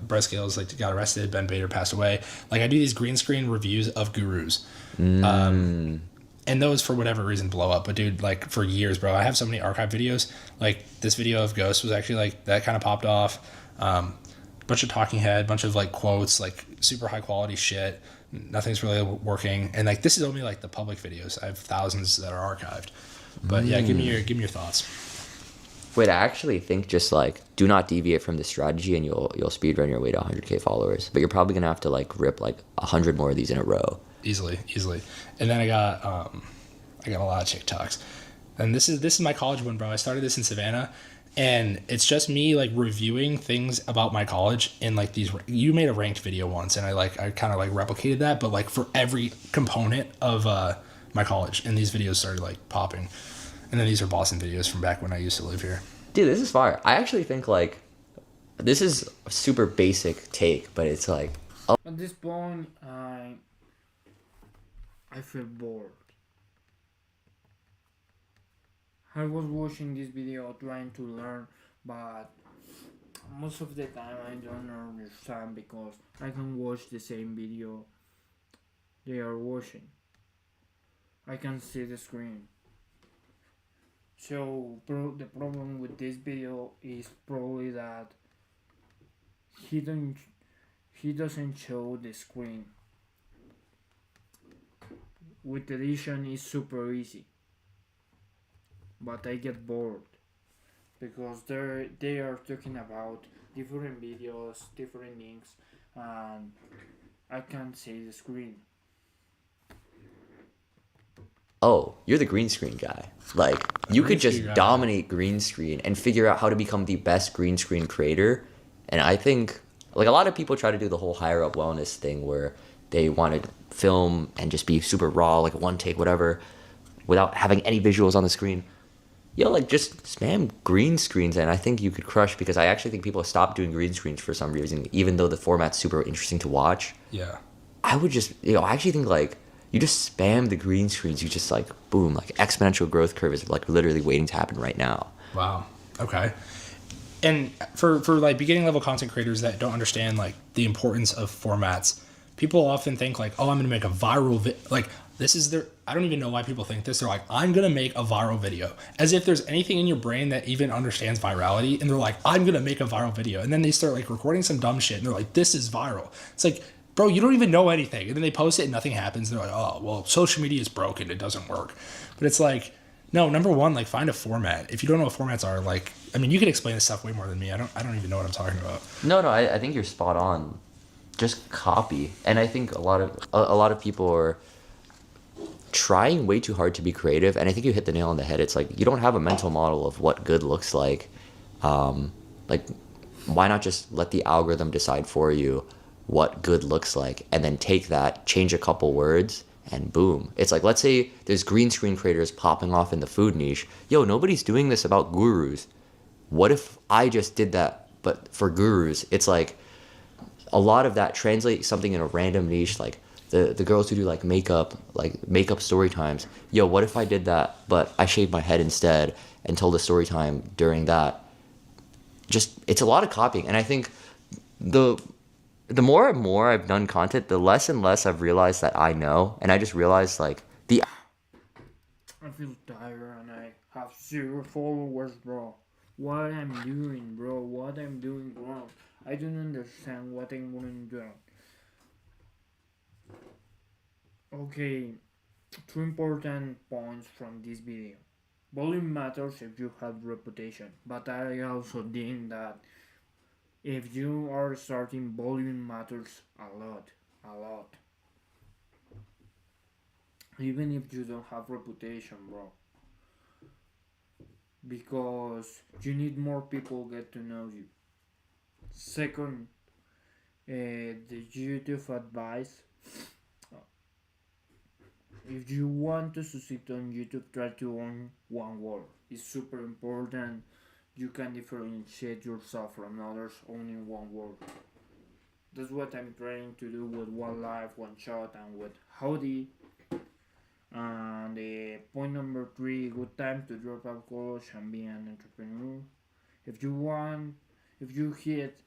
Brett Scales like got arrested, Ben Bader passed away. Like I do these green screen reviews of gurus. And those for whatever reason blow up. But dude, like for years, bro, I have so many archive videos. Like this video of Ghost was actually like that kind of popped off. Bunch of talking head, bunch of like quotes, like super high quality shit. Nothing's really working. And like this is only like the public videos. I have thousands that are archived. But yeah, give me your thoughts. Wait, I actually think just like do not deviate from the strategy, and you'll speed run your way to 100K followers. But you're probably gonna have to like rip like 100 more of these in a row. Easily. And then I got a lot of TikToks. And this is my college one, bro. I started this in Savannah, and it's just me like reviewing things about my college in like these. You made a ranked video once, and I kind of like replicated that, but like for every component of my college, and these videos started like popping. And then these are Boston videos from back when I used to live here. Dude, this is fire. I actually think like this is a super basic take, but it's like At this point, I feel bored. I was watching this video trying to learn, but most of the time I don't understand because I can watch the same video they are watching. I can see the screen. So the problem with this video is probably that he doesn't show the screen. With edition is super easy, but I get bored because they are talking about different videos, different links, and I can't see the screen. oh, you're the green screen guy. Like you could just screen guy. dominate green screen and figure out how to become the best green screen creator. And I think like a lot of people try to do the whole higher up wellness thing where they want to film and just be super raw, like one take, whatever, without having any visuals on the screen. Yo, like just spam green screens, and I think you could crush because I actually think people have stopped doing green screens for some reason, even though the format's super interesting to watch. Yeah. I would just, I actually think like you just spam the green screens, you just like boom, like exponential growth curve is like literally waiting to happen right now. Wow. Okay. And for like beginning level content creators that don't understand like the importance of formats, people often think like, oh, I'm gonna make a viral like this is their. I don't even know why people think this. They're like, I'm gonna make a viral video, as if there's anything in your brain that even understands virality. And they're like, I'm gonna make a viral video, and then they start like recording some dumb shit, and they're like, this is viral. It's like, bro, you don't even know anything, and then they post it and nothing happens. They're like, oh, well, social media is broken. It doesn't work. But it's like, no, number one, like find a format. If you don't know what formats are, like, I mean, you can explain this stuff way more than me. I don't even know what I'm talking about. No, I think you're spot on. Just copy, and I think a lot of people are trying way too hard to be creative, and I think you hit the nail on the head. It's like you don't have a mental model of what good looks like. Like, why not just let the algorithm decide for you what good looks like, and then take that, change a couple words, and boom. It's like, let's say there's green screen creators popping off in the food niche. Yo, nobody's doing this about gurus. What if I just did that, but for gurus? It's like a lot of that translates something in a random niche, like the girls who do like makeup story times. Yo, what if I did that, but I shaved my head instead and told a story time during that? Just, it's a lot of copying, and I think the more and more I've done content, the less and less I've realized that I know, and I just realized like I feel tired and I have 0 followers, bro. What I'm doing, bro? What I'm doing wrong? I don't understand what I'm going to do. Okay, 2 important points from this video. Volume matters if you have reputation, but I also think that if you are starting, volume matters a lot. Even if you don't have reputation, bro. Because you need more people get to know you. Second, the YouTube advice: if you want to succeed on YouTube, try to own one word. It's super important. You can differentiate yourself from others owning one word. That's what I'm trying to do with One Life, One Shot, and with Howdy. And point number 3: good time to drop out college and be an entrepreneur. If you hit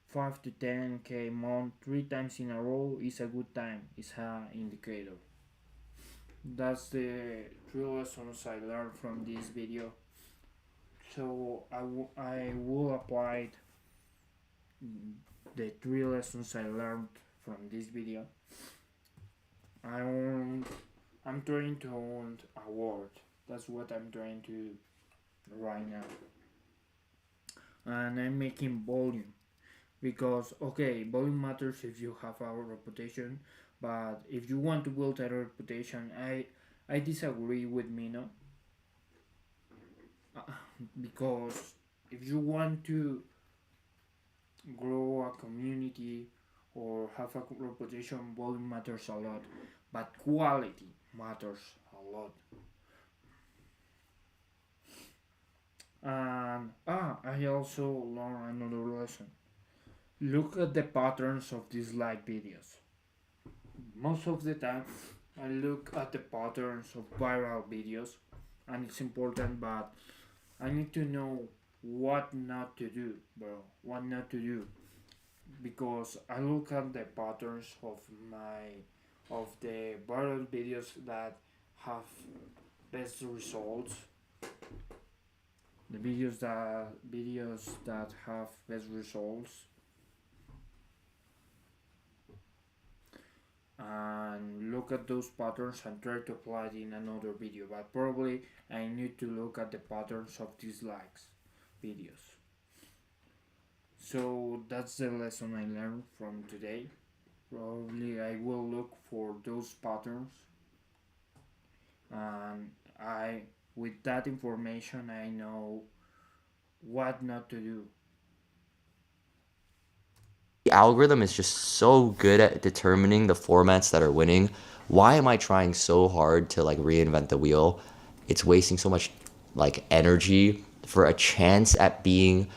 5 to 10k month 3 times in a row, it's a good time. It's an indicator. That's the 3 lessons I learned from this video. So I will apply the 3 lessons I learned from this video. I'm trying to own a word. That's what I'm trying to do right now. And I'm making volume because volume matters if you have a reputation, but if you want to build a reputation, I disagree with Mino, because if you want to grow a community or have a reputation, volume matters a lot, but quality matters a lot. And I also learned another lesson. Look at the patterns of dislike videos. Most of the time, I look at the patterns of viral videos, and it's important, but I need to know what not to do, bro. What not to do, because I look at the patterns of the viral videos that have best results, the videos that have best results, and look at those patterns and try to apply it in another video. But probably I need to look at the patterns of dislikes videos. So that's the lesson I learned from today. Probably I will look for those patterns, and with that information I know what not to do. The algorithm is just so good at determining the formats that are winning. Why am I trying so hard to like reinvent the wheel? It's wasting so much like energy for a chance at being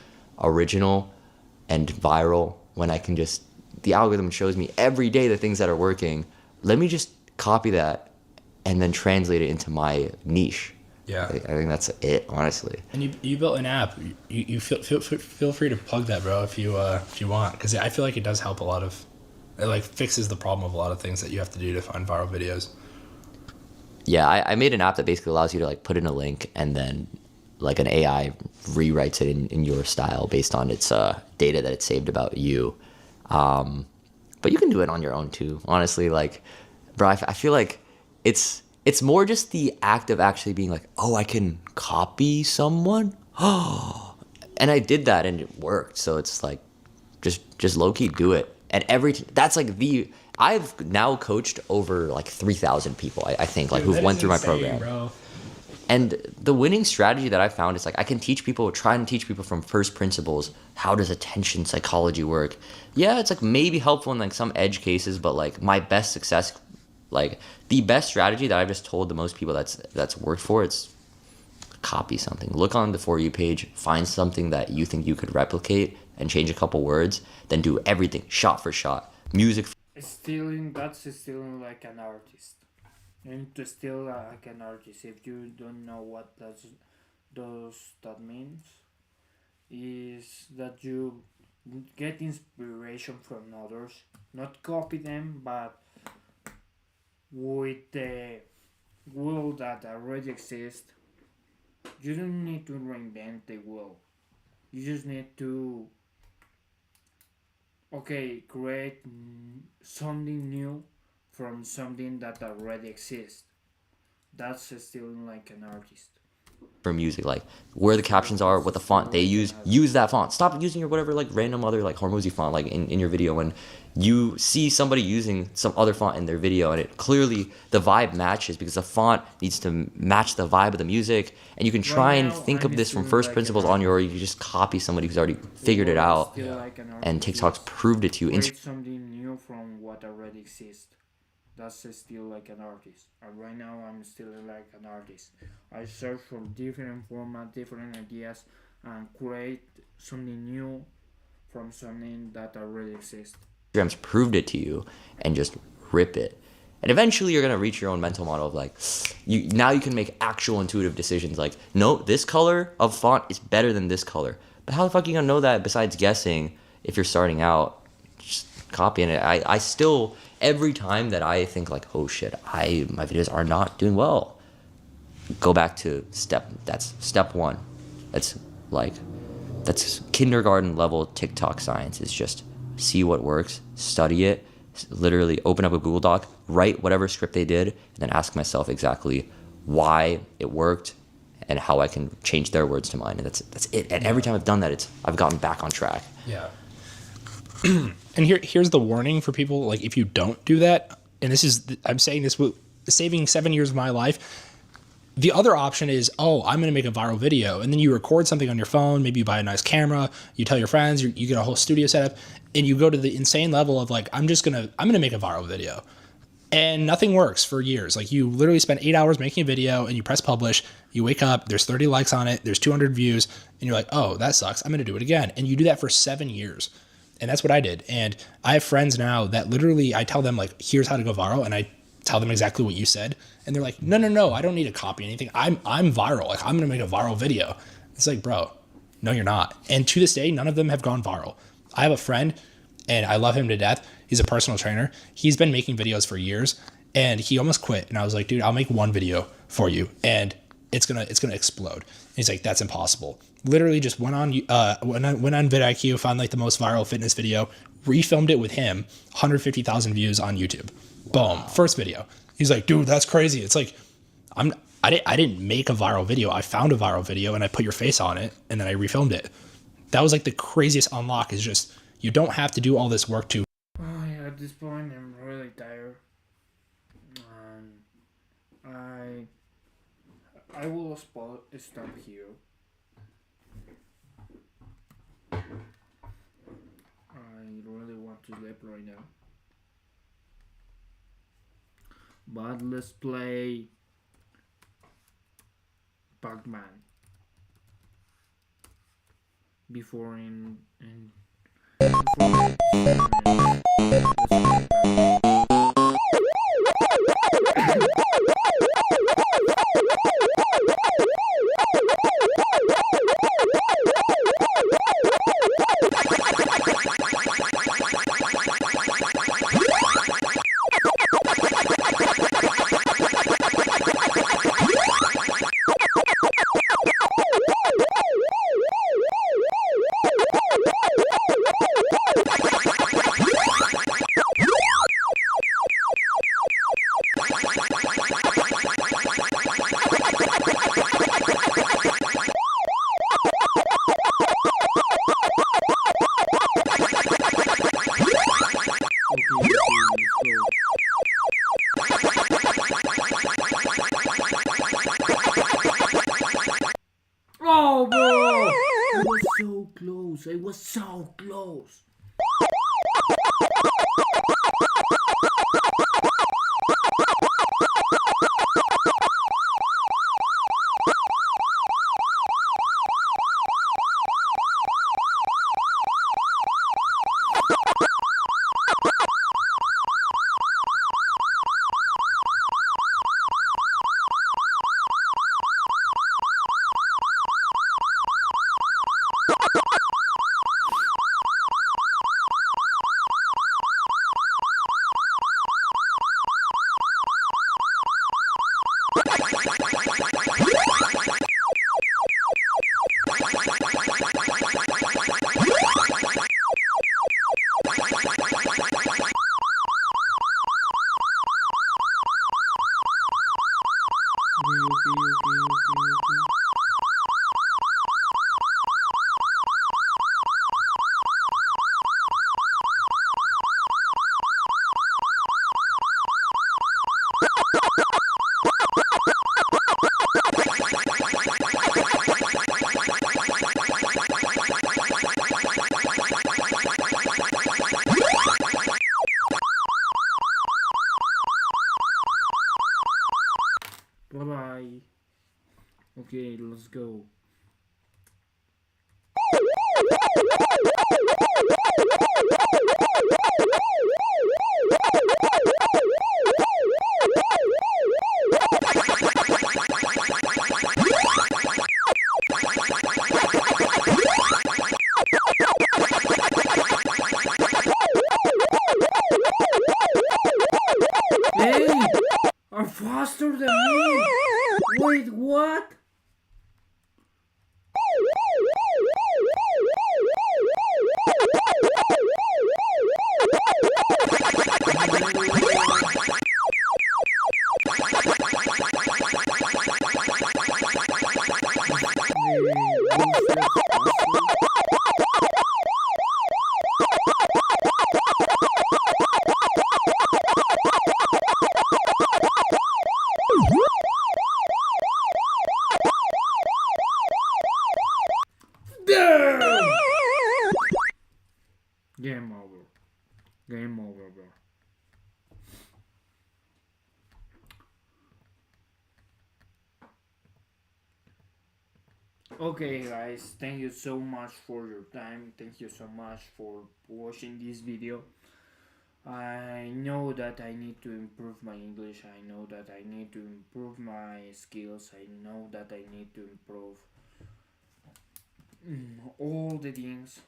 original and viral when I can just, the algorithm shows me every day the things that are working. Let me just copy that and then translate it into my niche. Yeah. I think that's it, honestly. And you built an app. You feel free to plug that, bro, if you want, because I feel like it does help a lot of, it like fixes the problem of a lot of things that you have to do to find viral videos. Yeah, I made an app that basically allows you to like put in a link and then like an AI rewrites it in your style based on its data that it saved about you. But you can do it on your own too, honestly. Like, bro, I feel like it's more just the act of actually being like, oh, I can copy someone. And I did that and it worked. So it's like, just low key do it. And that's like I've now coached over like 3,000 people, I think, like, who've went through my program. Bro. And the winning strategy that I found is like I can try and teach people from first principles. How does attention psychology work? Yeah, it's like maybe helpful in like some edge cases, but like my best success, like the best strategy that I've just told the most people that's worked for, it's copy something. Look on the For You page, find something that you think you could replicate and change a couple words, then do everything shot for shot. Music. That's stealing like an artist. You need to steal like an artist. If you don't know what that means, is that you get inspiration from others, not copy them, but with the wheel that already exists. You don't need to reinvent the wheel. You just need to create something new from something that already exists. That's stealing like an artist. for music, like where the captions are, what the font they use that font. Stop using your whatever like random other like Hormozy font like in your video. When you see somebody using some other font in their video and it clearly the vibe matches because the font needs to match the vibe of the music, and you can try and think of this from first principles on your, or you can just copy somebody who's already figured it out, and TikTok's proved it to you. Create something new from what already exists. That's still like an artist. And right now I'm still like an artist. I search for different formats, different ideas, and create something new from something that already exists. Instagram's proved it to you, and just rip it. And eventually you're gonna reach your own mental model of like, you can make actual intuitive decisions like, no, this color of font is better than this color. But how the fuck are you gonna know that besides guessing if you're starting out? Just copying it. I still, every time that I think like, oh shit, my videos are not doing well, go back to that's step one. That's kindergarten level TikTok science. Is just see what works, study it, literally open up a Google Doc, write whatever script they did, and then ask myself exactly why it worked and how I can change their words to mine. And that's it. And every time I've done that, I've gotten back on track. Yeah. And here's the warning for people, like if you don't do that, and I'm saying this with saving 7 years of my life. The other option is, I'm going to make a viral video, and then you record something on your phone. Maybe you buy a nice camera, you tell your friends, you get a whole studio setup, and you go to the insane level of like, I'm going to make a viral video, and nothing works for years. Like you literally spend 8 hours making a video, and you press publish, you wake up, there's 30 likes on it, there's 200 views, and you're like, oh, that sucks. I'm going to do it again. And you do that for 7 years. And that's what I did. And I have friends now that literally I tell them like, here's how to go viral. And I tell them exactly what you said. And they're like, no, I don't need to copy anything. I'm viral. Like I'm going to make a viral video. It's like, bro, no, you're not. And to this day, none of them have gone viral. I have a friend and I love him to death. He's a personal trainer. He's been making videos for years and he almost quit. And I was like, dude, I'll make one video for you. And it's going to explode. And he's like, that's impossible. Literally just went on vidIQ, found like the most viral fitness video, refilmed it with him, 150,000 views on YouTube. Boom, first video. He's like, dude, that's crazy. It's like, I didn't make a viral video. I found a viral video and I put your face on it and then I refilmed it. That was like the craziest unlock, is just, you don't have to do all this work to. At this point, I'm really tired. I will stop here. I really want to sleep right now. But let's play Pac-Man before Oh, bro! I was so close. I was so close. Okay. Bye bye. Okay, let's go. Hey! Are faster than me! Wait, what? Damn! Game over. Game over, bro. Okay guys, thank you so much for your time. Thank you so much for watching this video. I know that I need to improve my English. I know that I need to improve my skills. I know that I need to improve all the things,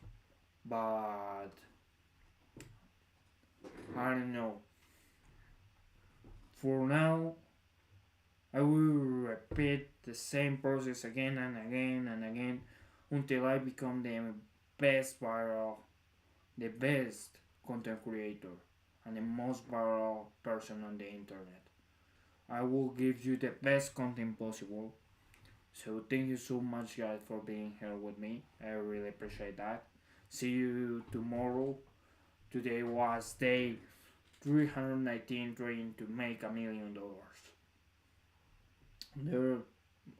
but I don't know. For now, I will repeat the same process again and again and again until I become the best viral, the best content creator, and the most viral person on the internet. I will give you the best content possible. So thank you so much guys for being here with me. I really appreciate that. See you tomorrow. Today was day 319 trying to make $1 million.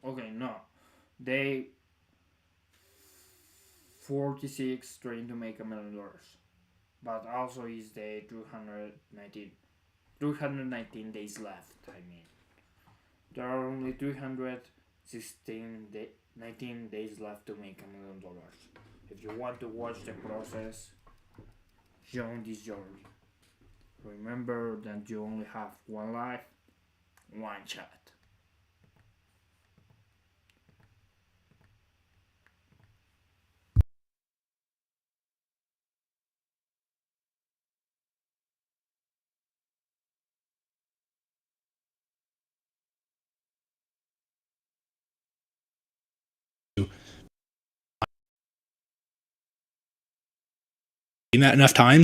Okay, no. Day 46 trying to make $1 million. But also is day 319 days left, I mean. There are only 19 days left to make $1 million. If you want to watch the process, join this journey. Remember that you only have one life, one shot. Seen that enough times.